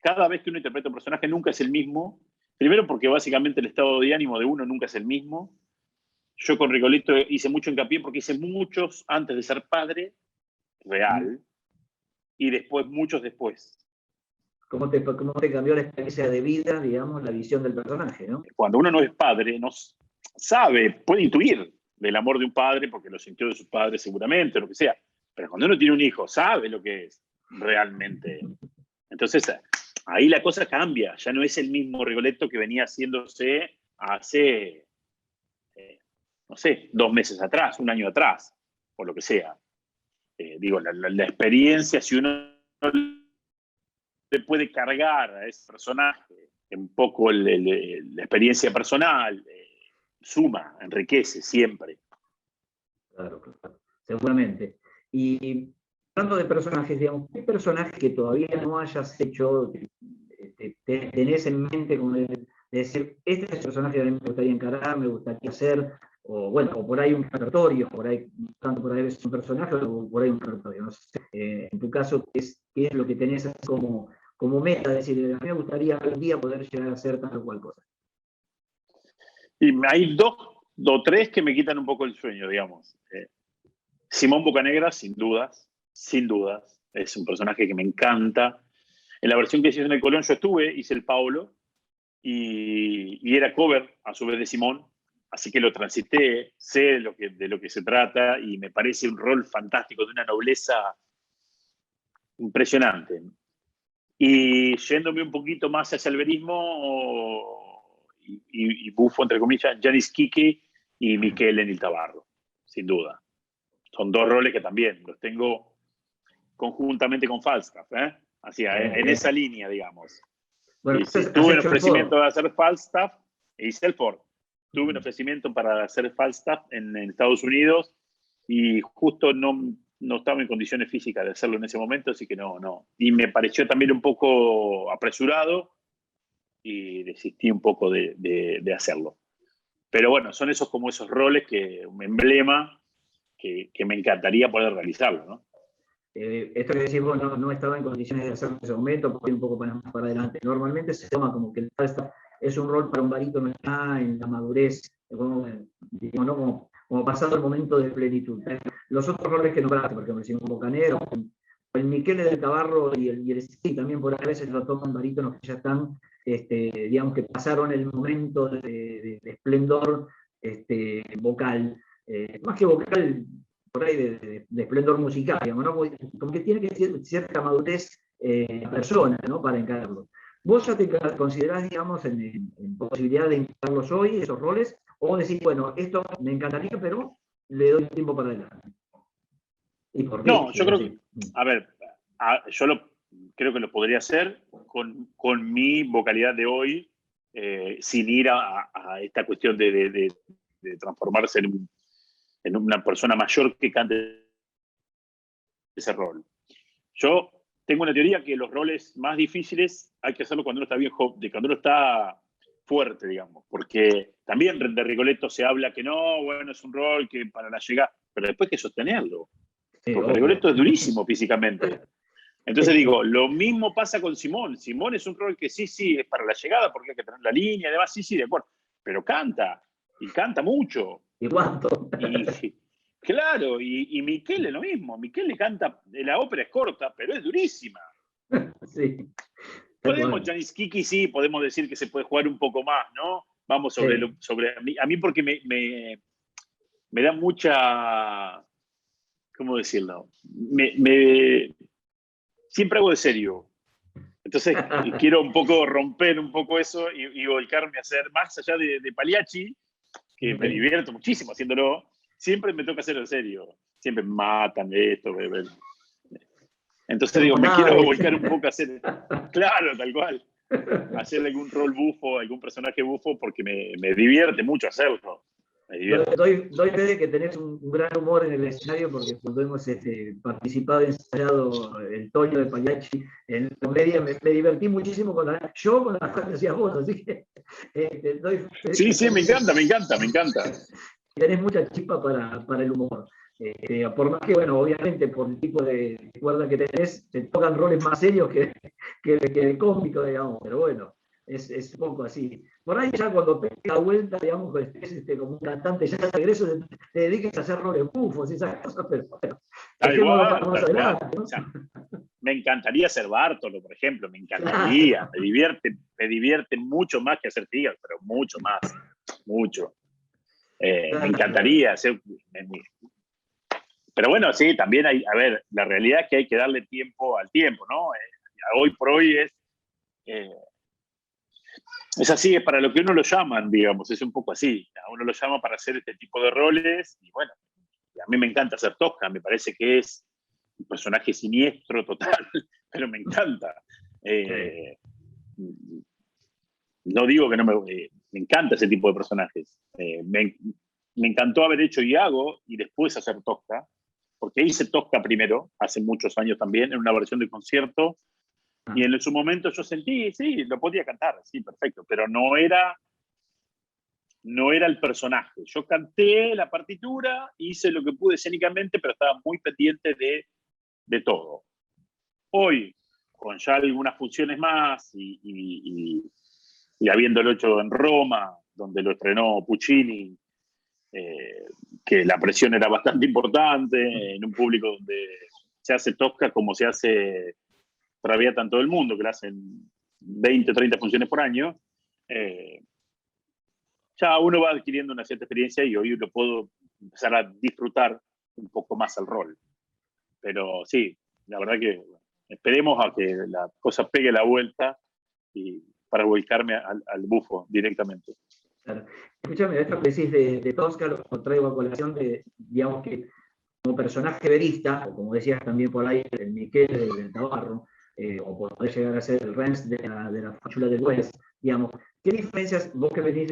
B: cada vez que uno interpreta un personaje nunca es el mismo. Primero porque básicamente el estado de ánimo de uno nunca es el mismo. Yo con Rigoletto hice mucho hincapié porque hice muchos antes de ser padre real y después muchos después.
A: ¿Cómo te cambió la experiencia de vida, digamos, la visión del personaje, ¿no?
B: Cuando uno no es padre, no sabe, puede intuir del amor de un padre porque lo sintió de su padre seguramente, lo que sea. Pero cuando uno tiene un hijo, sabe lo que es realmente. Entonces, ahí la cosa cambia. Ya no es el mismo Rigoletto que venía haciéndose hace, no sé, 2 meses atrás, 1 año atrás, o lo que sea. Digo, la experiencia, si uno le puede cargar a ese personaje un poco la experiencia personal, suma, enriquece siempre.
A: Claro, seguramente. Y hablando de personajes, digamos, ¿qué personaje que todavía no hayas hecho, tenés en mente como de decir, este es el personaje que a mí me gustaría encarar, me gustaría hacer, o bueno, o por ahí un repertorio, por ahí, tanto por ahí es un personaje, o por ahí un repertorio, no sé. En tu caso, ¿qué es lo que tenés como meta? Es decir, a mí me gustaría algún día poder llegar a hacer tal o cual cosa.
B: Y hay dos o tres que me quitan un poco el sueño, digamos. Simón Bocanegra, sin dudas, sin dudas. Es un personaje que me encanta. En la versión que hice en el Colón yo estuve, hice el Paolo, y era cover, a su vez, de Simón. Así que lo transité, sé de lo que se trata, y me parece un rol fantástico, de una nobleza impresionante. Y yéndome un poquito más hacia el verismo, y bufo, entre comillas, Janis Kiki y Michele Nil Tabarro, sin duda. Son dos roles que también los tengo conjuntamente con Falstaff, ¿eh? Así, en esa línea, digamos.
A: Bueno,
B: Y sí,
A: has
B: tuve un
A: hecho el
B: ofrecimiento
A: foro.
B: de hacer Falstaff e hice el Ford. Tuve un ofrecimiento para hacer Falstaff en Estados Unidos y justo no estaba en condiciones físicas de hacerlo en ese momento, así que no. Y me pareció también un poco apresurado y desistí un poco de hacerlo. Pero bueno, son esos roles que un emblema que me encantaría poder realizarlo, ¿no?
A: Esto que decís vos no estaba en condiciones de hacerlo en ese momento, porque un poco para adelante. Normalmente se toma como que el Falstaff es un rol para un barítono ya en la madurez, como, digamos, ¿no? como pasado el momento de plenitud. Los otros roles que nombraste, por ejemplo, el Simón Bocanero, el Michele del Tabarro y el sí, también por a veces lo toman barítonos que ya están, digamos, que pasaron el momento de esplendor vocal. Más que vocal, por ahí de esplendor musical, digamos, ¿no? Como que tiene que ser cierta madurez la persona, ¿no? Para encararlo. ¿Vos ya te considerás, digamos, en posibilidad de encararlos hoy, esos roles? O decís, bueno, esto me encantaría, pero le doy tiempo para adelante. ¿Y por qué?
B: No, yo creo que, a ver, creo que lo podría hacer con mi vocalidad de hoy, sin ir a esta cuestión de transformarse en una persona mayor que cante ese rol. Yo tengo una teoría que los roles más difíciles hay que hacerlo cuando uno está viejo, cuando uno está fuerte, digamos, porque también de Rigoletto se habla que no, bueno, es un rol que para la llegada, pero después hay que sostenerlo, porque
A: Obvio.
B: Rigoletto es durísimo físicamente. Entonces digo, lo mismo pasa con Simón. Simón es un rol que sí, es para la llegada, porque hay que tener la línea, además, sí, de acuerdo, pero canta, y canta mucho.
A: ¿Y cuánto?
B: Y claro, y Michele lo mismo. Michele canta, la ópera es corta, pero es durísima.
A: Sí.
B: Podemos, Janis Kiki, sí, podemos decir que se puede jugar un poco más, ¿no? Vamos sobre,
A: Sí.
B: sobre a mí porque me da mucha, ¿cómo decirlo? Siempre hago de serio. Entonces quiero un poco romper un poco eso y volcarme a hacer más allá de Pagliacci, que me divierto muchísimo haciéndolo. Siempre me toca hacerlo en serio. Siempre me matan de esto. Entonces digo, me quiero volcar un poco a hacer, claro, tal cual, hacer algún rol bufo, algún personaje bufo, porque me divierte mucho hacerlo. Me divierte.
A: Doy fe de que tenés un gran humor en el escenario, porque cuando hemos participado y ensayado el Toño de Pagliacci en la comedia, me divertí muchísimo con las fantasías vos, así que doy fe
B: Sí,
A: que
B: sí, me encanta, me encanta, me encanta.
A: tenés mucha chispa para el humor. Por más que, bueno, obviamente, por el tipo de cuerda que tenés, te tocan roles más serios que de cómico, digamos, pero bueno, es un poco así. Por ahí ya cuando pegues la vuelta, digamos, estés como un cantante, ya de regreso te dediques a hacer roles bufos y esas cosas, pero bueno, dejémoslo para más
B: Tal cual.
A: adelante, ¿no?
B: O sea, me encantaría ser Bartolo, por ejemplo, me encantaría.
A: Claro.
B: Me divierte mucho más que hacer Fígaro, pero mucho más, mucho. Me
A: Claro, claro.
B: encantaría hacer. Pero bueno, sí, también hay, a ver, la realidad es que hay que darle tiempo al tiempo, ¿no? Hoy por hoy es así, es para lo que uno lo llaman, digamos, es un poco así. A uno lo llama para hacer este tipo de roles y bueno, a mí me encanta hacer Tosca, me parece que es un personaje siniestro total, pero me encanta.
A: Sí.
B: No digo que no me encanta ese tipo de personajes. Me encantó haber hecho Iago y después hacer Tosca, porque hice Tosca primero, hace muchos años también, en una versión de concierto, y en su momento yo sentí, sí, lo podía cantar, sí, perfecto, pero no era el personaje. Yo canté la partitura, hice lo que pude escénicamente, pero estaba muy pendiente de todo. Hoy, con ya algunas funciones más y habiéndolo hecho en Roma, donde lo estrenó Puccini, que la presión era bastante importante en un público donde se hace Tosca como se hace Traviata en todo el mundo, que le hacen 20 o 30 funciones por año. Ya uno va adquiriendo una cierta experiencia y hoy lo puedo empezar a disfrutar un poco más el rol. Pero sí, la verdad que esperemos a que la cosa pegue la vuelta y para volcarme al bufo directamente.
A: Claro. Escúchame, esto que decís de Tosca, lo traigo a colación de, digamos que como personaje verista, o como decías también por ahí, el Miquel del Tabarro, o poder llegar a ser el Renz de la Fábula del West, digamos, ¿qué diferencias vos que venís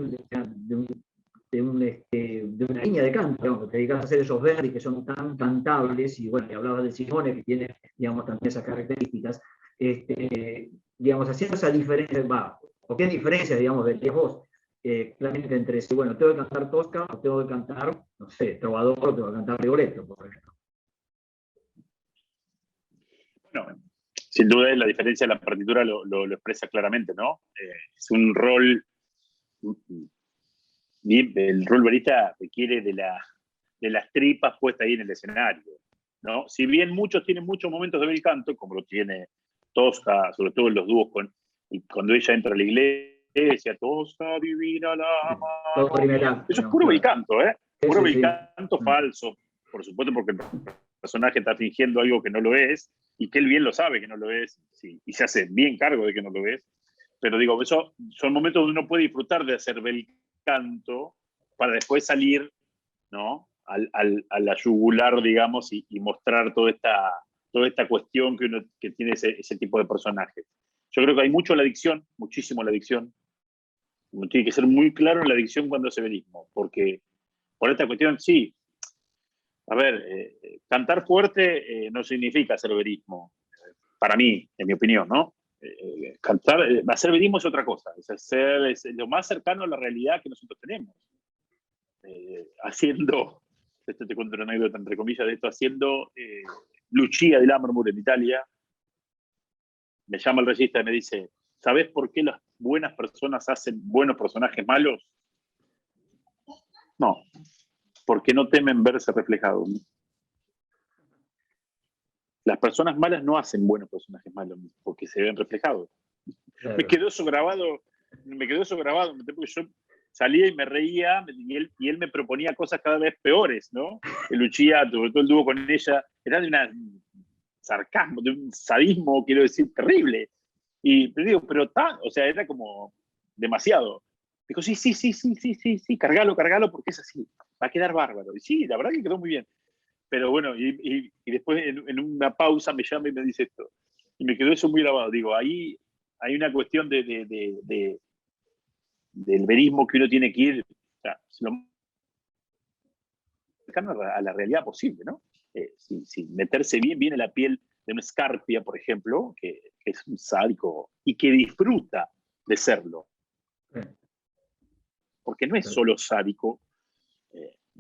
A: de una línea de canto, digamos, que te dedicas a hacer esos Verdi que son tan cantables, y bueno, y hablabas de Simone que tiene, digamos, también esas características, digamos, haciendo esa diferencia, o qué diferencia, digamos, de vos, claramente entre si, bueno, tengo que cantar Tosca o tengo que cantar, no sé, Trovador o tengo que cantar Rigoletto, por ejemplo.
B: Bueno, sin duda la diferencia de la partitura lo expresa claramente, ¿no? Es un rol, el rol verista requiere de las tripas puestas ahí en el escenario, ¿no? Si bien muchos tienen muchos momentos de bel canto, como lo tiene Tosca, sobre todo en los dúos cuando ella entra a la iglesia, Tosca, divina la mano. Eso es puro bel canto, ¿eh? Puro bel canto falso, por supuesto, porque el personaje está fingiendo algo que no lo es, y que él bien lo sabe que no lo es, sí, y se hace bien cargo de que no lo es. Pero digo, eso son momentos donde uno puede disfrutar de hacer bel canto para después salir, ¿no? a la yugular, digamos, y mostrar toda esta cuestión que tiene ese tipo de personajes. Yo creo que hay mucho en la dicción, muchísimo en la dicción. Uno tiene que ser muy claro en la dicción cuando hace verismo, porque por esta cuestión, sí. A ver, cantar fuerte no significa hacer verismo, para mí, en mi opinión, ¿no? Hacer verismo es otra cosa, es lo más cercano a la realidad que nosotros tenemos. Haciendo, esto te cuento una anécdota entre comillas de esto, haciendo Lucia di Lammermoor en Italia, me llama el regista y me dice, ¿sabés por qué las buenas personas hacen buenos personajes malos? No, porque no temen verse reflejados. Las personas malas no hacen buenos personajes malos porque se ven reflejados. Claro. Me quedó eso grabado, porque yo salía y me reía y él me proponía cosas cada vez peores, ¿no? El Lucia, sobre todo el dúo con ella, era de un sarcasmo, de un sadismo, quiero decir, terrible. Y te digo, pero o sea, era como demasiado. Dijo, sí, cargalo porque es así, va a quedar bárbaro. Y sí, la verdad que quedó muy bien. Pero bueno, y después en una pausa me llama y me dice esto. Y me quedó eso muy grabado. Digo, ahí hay una cuestión del verismo que uno tiene que ir, o sea, lo más cercano a la realidad posible, ¿no? Sin meterse bien en la piel de una Scarpia, por ejemplo, que es un sádico y que disfruta de serlo. Porque no es solo sádico.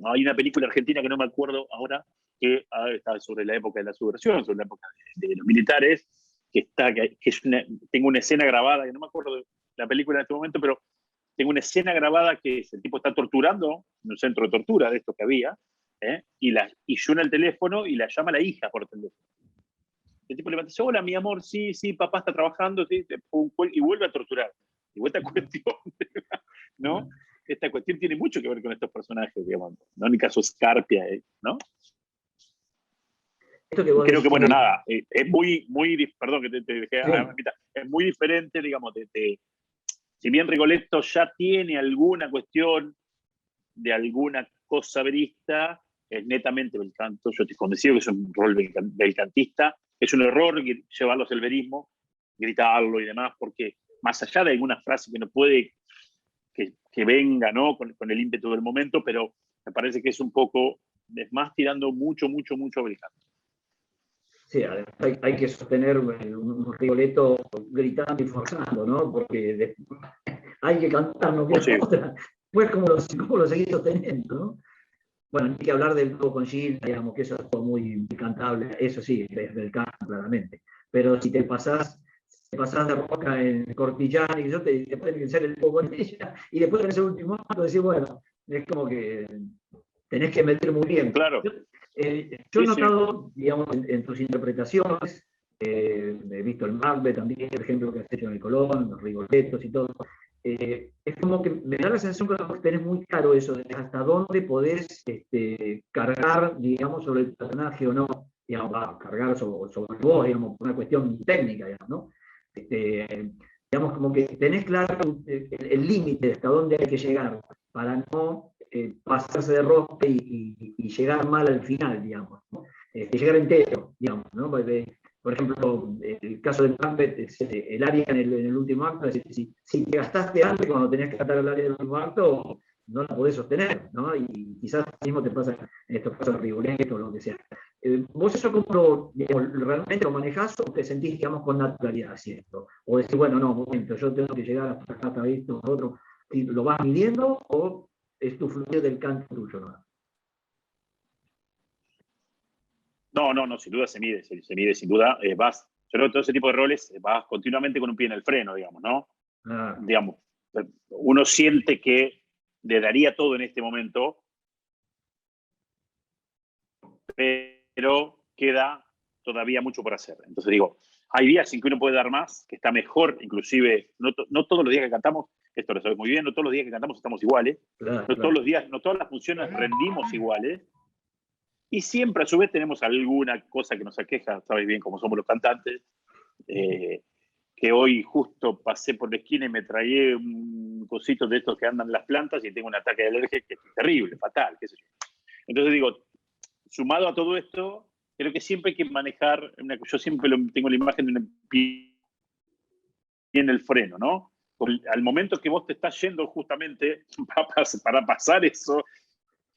B: Hay una película argentina que no me acuerdo ahora, que está sobre la época de la subversión, sobre la época de los militares, tengo una escena grabada, que no me acuerdo de la película en este momento, pero tengo una escena grabada que el tipo está torturando en un centro de tortura de esto que había, y suena el teléfono y la llama la hija por teléfono. El tipo le dice, hola, mi amor, sí, papá está trabajando, sí, y vuelve a torturar. Y esta cuestión, ¿no? Esta cuestión tiene mucho que ver con estos personajes, digamos, ¿no? En el caso Scarpia, ¿no? Creo que, bueno, nada, es muy, perdón que te dejé a la mitad, es muy diferente, digamos, si bien Rigoletto ya tiene alguna cuestión de alguna cosa verista, es netamente belcanto. Yo estoy convencido que es un rol belcantista. Es un error llevarlos al verismo, gritarlo y demás, porque más allá de alguna frase que no puede que venga, ¿no? con el ímpetu del momento, pero me parece que es un poco, es más tirando mucho belcanto.
A: Sí, hay que sostener un Rigoletto gritando y forzando, ¿no? Porque hay que cantar, no queda otra. Pues, ¿cómo lo seguís sosteniendo, no? Bueno, hay que hablar del dúo con Gil, digamos que eso es todo muy cantable, eso sí, desde el canto, claramente. Pero si te pasás de roca en Cortillán y yo te pueden hacer el dúo con ella, y después en ese último acto decir, bueno, Es como que tenés que meter muy bien.
B: Claro.
A: Yo he notado, digamos, en tus interpretaciones, he visto el Macbeth también, por ejemplo, que has hecho en el Colón, los Rigolettos y todo. Es como que me da la sensación que vos tenés muy claro eso, de hasta dónde podés cargar, digamos, sobre el personaje o no, digamos, cargar sobre vos, digamos, por una cuestión técnica, digamos, ¿no? Digamos, como que tenés claro el límite hasta dónde hay que llegar para no pasarse de rosca y llegar mal al final, digamos, ¿no? Llegar entero, digamos, ¿no? Por ejemplo, el caso de Macbeth, el área en el último acto, es decir, si te gastaste antes cuando tenías que gastar el área del último acto, no la podés sostener, ¿no? Y quizás mismo te pasa en estos casos de Rigoletto o lo que sea. ¿Vos eso cómo digamos, realmente lo manejás o te sentís, digamos, con naturalidad haciendo? O decís, bueno, no, momento, yo tengo que llegar hasta acá, hasta esto, hasta otro. ¿Lo vas midiendo o es tu fluido del canto tuyo, no?
B: No, sin duda se mide sin duda. Yo creo que todo ese tipo de roles vas continuamente con un pie en el freno, digamos, ¿no?
A: Ah,
B: Digamos, uno siente que le daría todo en este momento, pero queda todavía mucho por hacer. Entonces digo, hay días en que uno puede dar más, que está mejor, inclusive, no todos los días que cantamos, esto lo sabes muy bien, no todos los días que cantamos estamos iguales,
A: claro,
B: no
A: claro.
B: todos los días, no todas las funciones rendimos iguales, y siempre a su vez tenemos alguna cosa que nos aqueja, sabes bien cómo somos los cantantes, que hoy justo pasé por la esquina y me tragué un cosito de estos que andan en las plantas y tengo un ataque de alergia que es terrible, fatal, qué sé yo. Entonces digo, sumado a todo esto, creo que siempre hay que manejar, yo siempre tengo la imagen de un pie en el freno, ¿no? Al momento que vos te estás yendo justamente para pasar eso,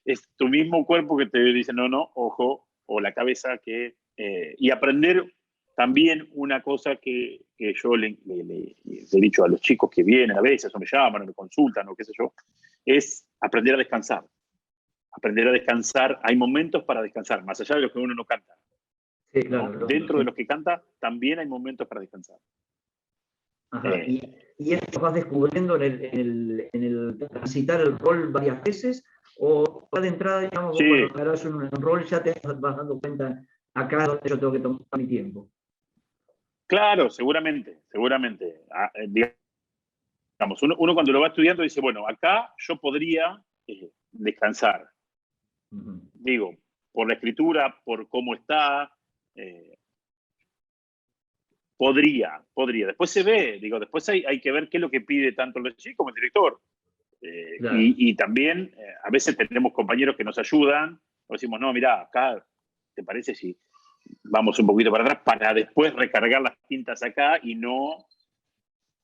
B: es tu mismo cuerpo que te dice, no, ojo, o la cabeza y aprender también una cosa que yo le he dicho a los chicos que vienen a veces, o me llaman, o me consultan, o qué sé yo, es aprender a descansar. Aprender a descansar, hay momentos para descansar, más allá de los que uno no canta.
A: Sí,
B: ¿No?
A: claro,
B: Dentro
A: sí.
B: de los que canta, también hay momentos para descansar.
A: Ajá. ¿Y esto vas descubriendo en el transitar el rol varias veces? ¿O de entrada, digamos, vos cuando
B: Sí,
A: agarrás un rol ya te vas dando cuenta, acá es donde yo tengo que tomar mi tiempo?
B: claro, seguramente. Digamos, uno cuando lo va estudiando dice, bueno, acá yo podría descansar.
A: Uh-huh.
B: Digo, por la escritura, por cómo está, eh, podría. Después se ve, digo, después hay que ver qué es lo que pide tanto el chico como el director.
A: Claro.
B: Y también a veces tenemos compañeros que nos ayudan, o decimos, no, mira, acá, ¿te parece si vamos un poquito para atrás para después recargar las tintas acá y no...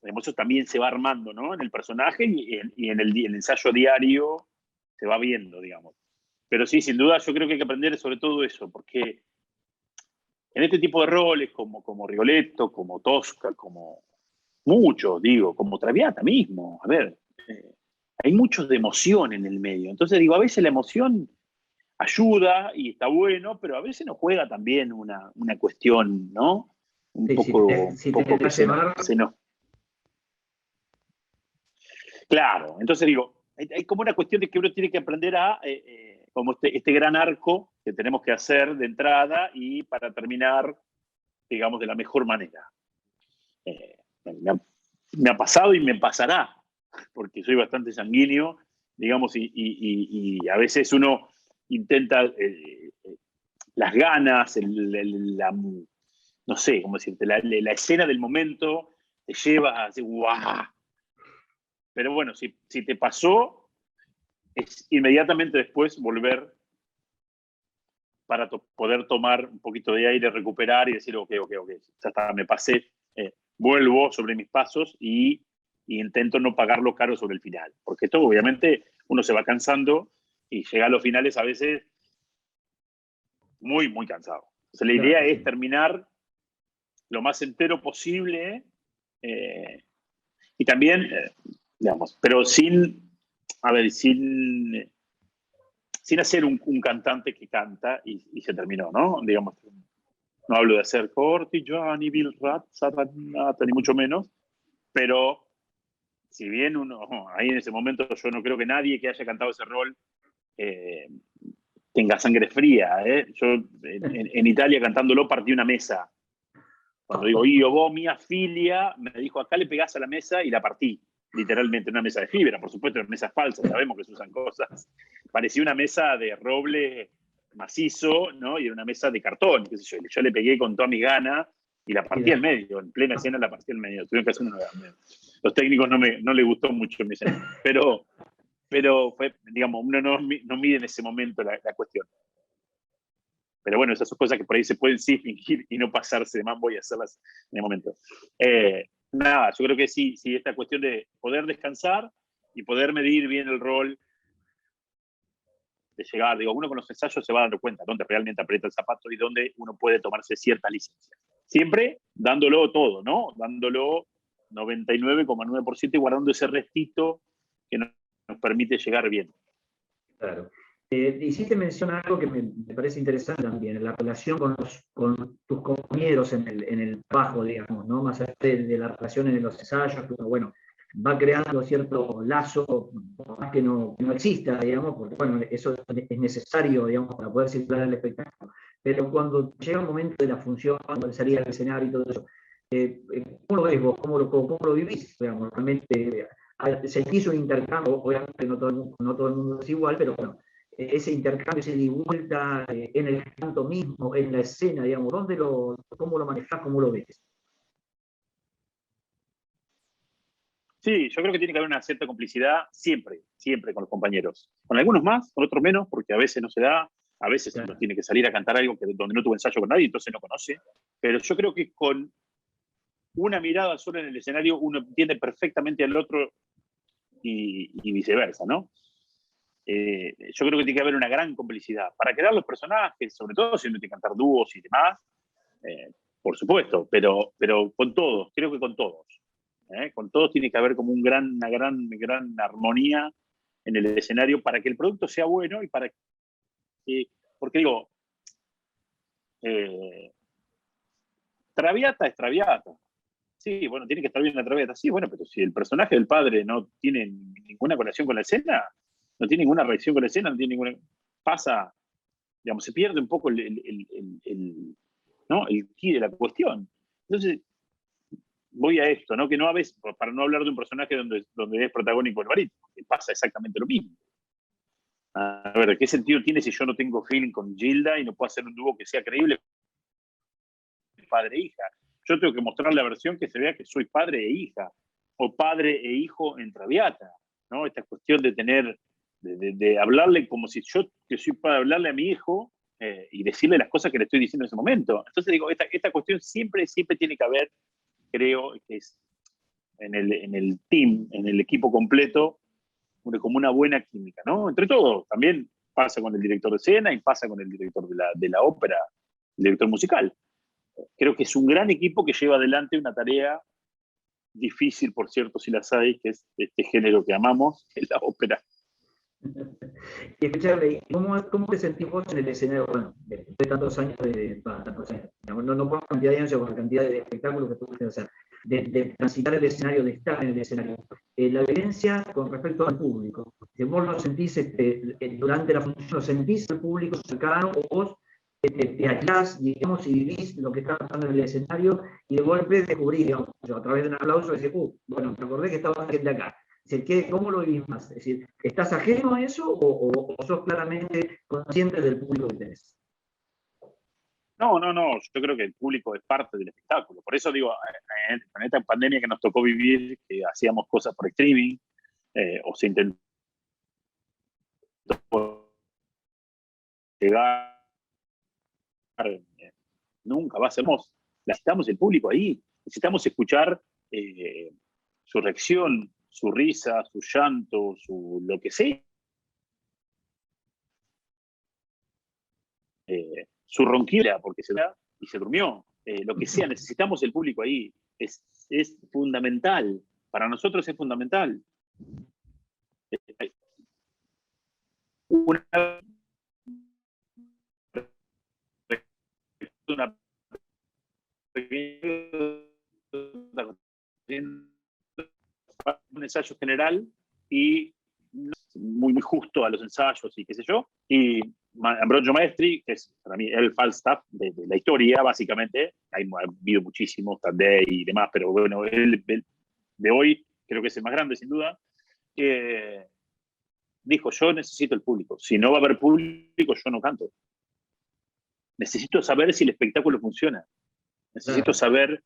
B: Eso también se va armando, ¿no? En el personaje y en el ensayo diario se va viendo, digamos. Pero sí, sin duda, yo creo que hay que aprender sobre todo eso, porque en este tipo de roles, como Rigoletto, como Tosca, como muchos, digo, como Traviata mismo, a ver, hay muchos de emoción en el medio. Entonces, digo, a veces la emoción ayuda y está bueno, pero a veces nos juega también una cuestión, ¿no? Un
A: Sí,
B: poco,
A: si te
B: poco que
A: dejas llevar,
B: se nos... Claro, entonces digo, hay como una cuestión de que uno tiene que aprender como este gran arco que tenemos que hacer de entrada y para terminar, digamos, de la mejor manera. Eh, me, ha, me ha pasado y me pasará, porque soy bastante sanguíneo, digamos, y a veces uno intenta las ganas, no sé, cómo decirte, la escena del momento te lleva a decir, ¡guau! Pero bueno, si te pasó, es inmediatamente después volver para poder tomar un poquito de aire, recuperar y decir, ok, ya está, me pasé, vuelvo sobre mis pasos y intento no pagarlo caro sobre el final. Porque esto obviamente uno se va cansando y llega a los finales a veces muy, muy cansado. Entonces la idea
A: claro,
B: es
A: sí.
B: terminar lo más entero posible y también, digamos, pero a ver, sin hacer un cantante que canta y se terminó, ¿no? Digamos, no hablo de hacer Corti, Gianni, Bill Rat, Satanata, ni mucho menos, pero si bien uno, ahí en ese momento yo no creo que nadie que haya cantado ese rol tenga sangre fría. Yo en Italia cantándolo partí una mesa. Cuando digo io, vos, mia filia, me dijo, acá le pegás a la mesa y la partí. Literalmente, una mesa de fibra, por supuesto, una mesa falsa, sabemos que se usan cosas. Parecía una mesa de roble macizo, ¿no? Y era una mesa de cartón, qué sé yo. Yo le pegué con toda mi gana y la partí al medio, en plena escena la partí al medio. Tuvieron que hacer una. Los técnicos no les gustó mucho mi escena, pero fue, digamos, uno no mide en ese momento la cuestión. Pero bueno, esas son cosas que por ahí se pueden sí fingir y no pasarse de mambo y hacerlas en el momento. Nada, yo creo que sí, esta cuestión de poder descansar y poder medir bien el rol de llegar. Digo, uno con los ensayos se va dando cuenta dónde realmente aprieta el zapato y dónde uno puede tomarse cierta licencia. Siempre dándolo todo, ¿no? Dándolo 99,9% y guardando ese restito que nos permite llegar bien.
A: Claro. Hiciste mención a algo que me parece interesante también, la relación con tus compañeros en el trabajo, digamos, ¿no? Más allá de la relación en los ensayos, que uno, bueno, va creando cierto lazo, por más que no exista, digamos, porque, bueno, eso es necesario, digamos, para poder circular el espectáculo. Pero cuando llega el momento de la función, cuando salir al escenario y todo eso, ¿cómo lo ves vos? ¿Cómo lo vivís? Digamos, realmente sentís un intercambio, obviamente no todo el mundo es igual, pero bueno, ese intercambio, ese ida y vuelta en el canto mismo, en la escena, digamos, ¿cómo lo manejás, cómo lo ves?
B: Sí, yo creo que tiene que haber una cierta complicidad siempre con los compañeros. Con algunos más, con otros menos, porque a veces no se da, a veces uno tiene que salir a cantar algo donde no tuvo ensayo con nadie, entonces no conoce. Pero yo creo que con una mirada sola en el escenario uno entiende perfectamente al otro y viceversa, ¿no? Yo creo que tiene que haber una gran complicidad. Para crear los personajes, sobre todo si uno tiene que cantar dúos y demás, por supuesto, pero con todos, creo que con todos. Con todos tiene que haber como una gran armonía en el escenario para que el producto sea bueno y para que, porque digo, Traviata es Traviata. Sí, bueno, tiene que estar bien la Traviata. Sí, bueno, pero si el personaje del padre no tiene ninguna conexión con la escena, no tiene ninguna reacción con la escena, no tiene ninguna. Pasa, digamos, se pierde un poco ¿no? el key de la cuestión. Entonces, voy a esto, ¿no? Que no a veces, para no hablar de un personaje donde es protagónico el barítono, que pasa exactamente lo mismo. A ver, ¿qué sentido tiene si yo no tengo feeling con Gilda y no puedo hacer un dúo que sea creíble padre e hija? Yo tengo que mostrar la versión que se vea que soy padre e hija, o padre e hijo en Traviata, ¿no? Esta cuestión de tener, de hablarle como si yo, que soy padre, hablarle a mi hijo y decirle las cosas que le estoy diciendo en ese momento. Entonces digo, esta cuestión siempre tiene que haber, creo, que es en el team, en el equipo completo, como una buena química, ¿no? Entre todos, también pasa con el director de escena y pasa con el director de la ópera, el director musical. Creo que es un gran equipo que lleva adelante una tarea difícil, por cierto, si las hay, que es este género que amamos, que es la ópera.
A: Y escuchame, ¿cómo te sentís vos en el escenario? Bueno, después de tantos años no por cantidad de años, sino por la cantidad de espectáculos que tuviste que hacer, de transitar el escenario, de estar en el escenario. La evidencia con respecto al público. Si vos lo sentís durante la función, lo sentís al público cercano, o vos te aislás, digamos, y vivís lo que está pasando en el escenario, y de golpe descubrís, digamos, a través de un aplauso, decís, bueno, me acordé que estaba gente acá. ¿Cómo lo vivís más? Es decir, ¿estás ajeno a eso o sos claramente consciente del público que tenés?
B: No, yo creo que el público es parte del espectáculo. Por eso digo, en esta pandemia que nos tocó vivir, que hacíamos cosas por streaming, o se intentó llegar, nunca va a ser más. Necesitamos el público ahí, necesitamos escuchar su reacción, su risa, su llanto, lo que sea. Su ronquilla, porque se da y se durmió. Lo que sea, necesitamos el público ahí. Es fundamental. Para nosotros es fundamental. Una pequeña ensayo general y muy, muy justo a los ensayos y qué sé yo. Y Ambrogio Maestri, que es para mí el Falstaff de la historia, básicamente. Ha habido muchísimos, Tandey y demás, pero bueno, él de hoy creo que es el más grande, sin duda. Dijo, yo necesito el público. Si no va a haber público, yo no canto. Necesito saber si el espectáculo funciona. Necesito saber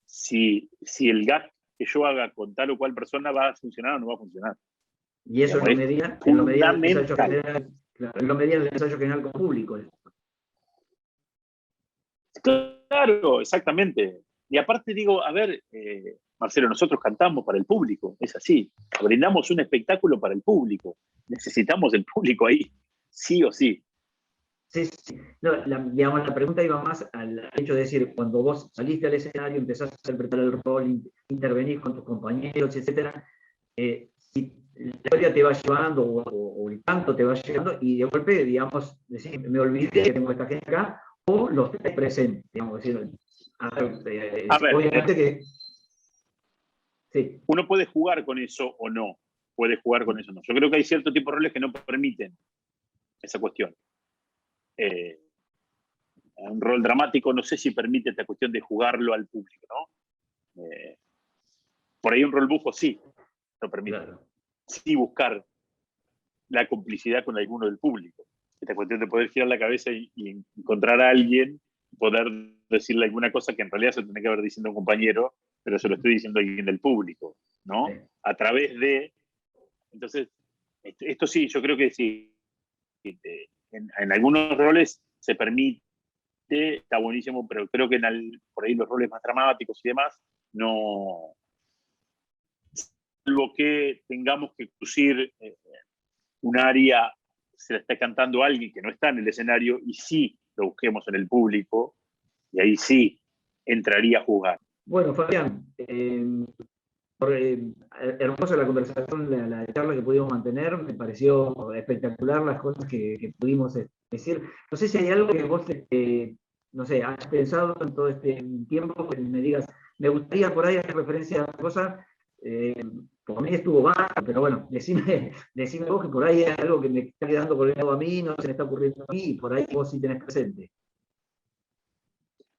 B: si el gag que yo haga con tal o cual persona va a funcionar o no va a funcionar.
A: Y eso
B: Digamos,
A: en lo medida del ensayo general, claro, en lo medida del ensayo general con público.
B: Claro, exactamente. Y aparte digo, a ver, Marcelo, nosotros cantamos para el público, es así. Brindamos un espectáculo para el público. Necesitamos el público ahí, sí o sí.
A: Sí, sí. No, digamos, la pregunta iba más al hecho de decir, cuando vos saliste al escenario, empezaste a interpretar el rol, intervenís con tus compañeros, etcétera, si la historia te va llevando o el canto te va llevando y de golpe, digamos, decís, me olvidé que tengo esta gente acá, o los tres presentes, digamos, decir, obviamente que... Sí.
B: Uno puede jugar con eso o no, puede jugar con eso o no. Yo creo que hay cierto tipo de roles que no permiten esa cuestión. Un rol dramático no sé si permite esta cuestión de jugarlo al público, ¿no? Por ahí un rol bufo sí lo permite. Claro. Sí buscar la complicidad con alguno del público. Esta cuestión de poder girar la cabeza y encontrar a alguien, poder decirle alguna cosa que en realidad se tiene que haber diciendo un compañero, pero se lo estoy diciendo a alguien del público, ¿no? Sí. A través de... Entonces, esto sí, yo creo que sí. En algunos roles se permite, está buenísimo, pero creo que por ahí los roles más dramáticos y demás, no... Salvo que tengamos que producir un área, se la está cantando a alguien que no está en el escenario, y sí lo busquemos en el público, y ahí sí entraría a jugar.
A: Bueno, Fabián, hermosa la conversación, la charla que pudimos mantener, me pareció espectacular las cosas que pudimos decir. No sé si hay algo que vos, no sé, has pensado en todo este tiempo, que me digas, me gustaría por ahí hacer referencia a cosas, por mí estuvo baja, pero bueno, decime vos que por ahí hay algo que me está quedando colgado a mí, no se me está ocurriendo a mí, y por ahí vos sí tenés presente.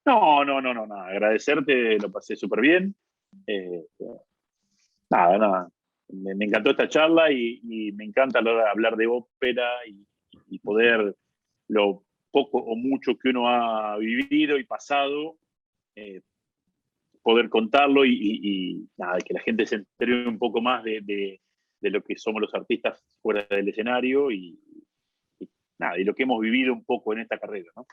B: No, agradecerte, lo pasé súper bien. Nada, me encantó esta charla y me encanta hablar de ópera y poder lo poco o mucho que uno ha vivido y pasado, poder contarlo y nada, que la gente se entere un poco más de lo que somos los artistas fuera del escenario y lo que hemos vivido un poco en esta carrera, ¿no?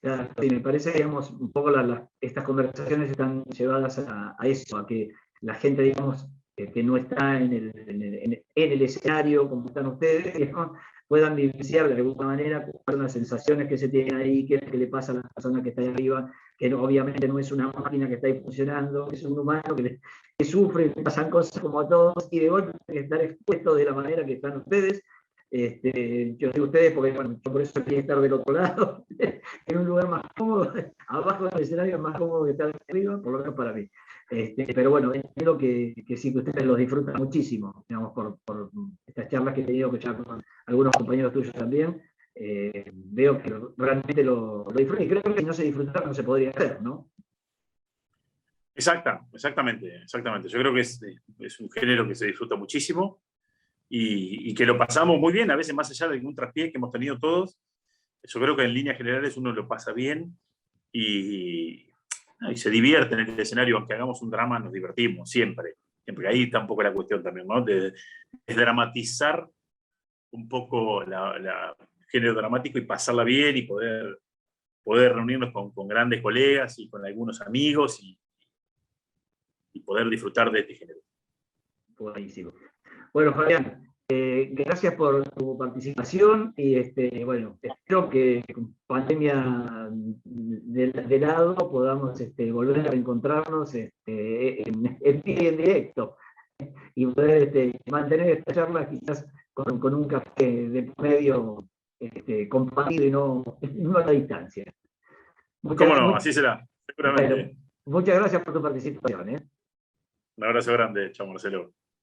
A: Claro, sí, me parece, digamos, un poco estas conversaciones están llevadas a eso, a que la gente, digamos, que no está en el escenario como están ustedes, digamos, puedan vivenciar de alguna manera cuáles son las sensaciones que se tienen ahí, qué es lo que le pasa a la persona que está ahí arriba, que no, obviamente no es una máquina que está ahí funcionando, es un humano que sufre, le pasan cosas como a todos, y de golpe tiene que estar expuesto de la manera que están ustedes. Yo digo ustedes porque, bueno, yo por eso quería estar del otro lado, en un lugar más cómodo, abajo del escenario más cómodo que estar arriba, por lo menos para mí. Pero bueno, entiendo que sí, que ustedes los disfrutan muchísimo, digamos, por estas charlas que he tenido, que ya con algunos compañeros tuyos también, veo que realmente lo disfrutan, y creo que si no se disfrutara no se podría hacer, ¿no?
B: Exactamente. Yo creo que es un género que se disfruta muchísimo y que lo pasamos muy bien, a veces más allá de algún traspié que hemos tenido todos. Yo creo que en líneas generales uno lo pasa bien y se divierte en el escenario. Aunque hagamos un drama, nos divertimos siempre. Ahí tampoco la cuestión también, ¿no? De dramatizar un poco el género dramático y pasarla bien y poder reunirnos con grandes colegas y con algunos amigos y poder disfrutar de este género.
A: Buenísimo. Bueno, Fabián, gracias por tu participación y bueno, espero que con pandemia de lado podamos volver a reencontrarnos en vivo y en directo y poder mantener esta charla quizás con un café de medio compartido y no a la distancia.
B: ¿Cómo no? Así será, seguramente.
A: Bueno, muchas gracias por tu participación.
B: Un abrazo grande, chao Marcelo.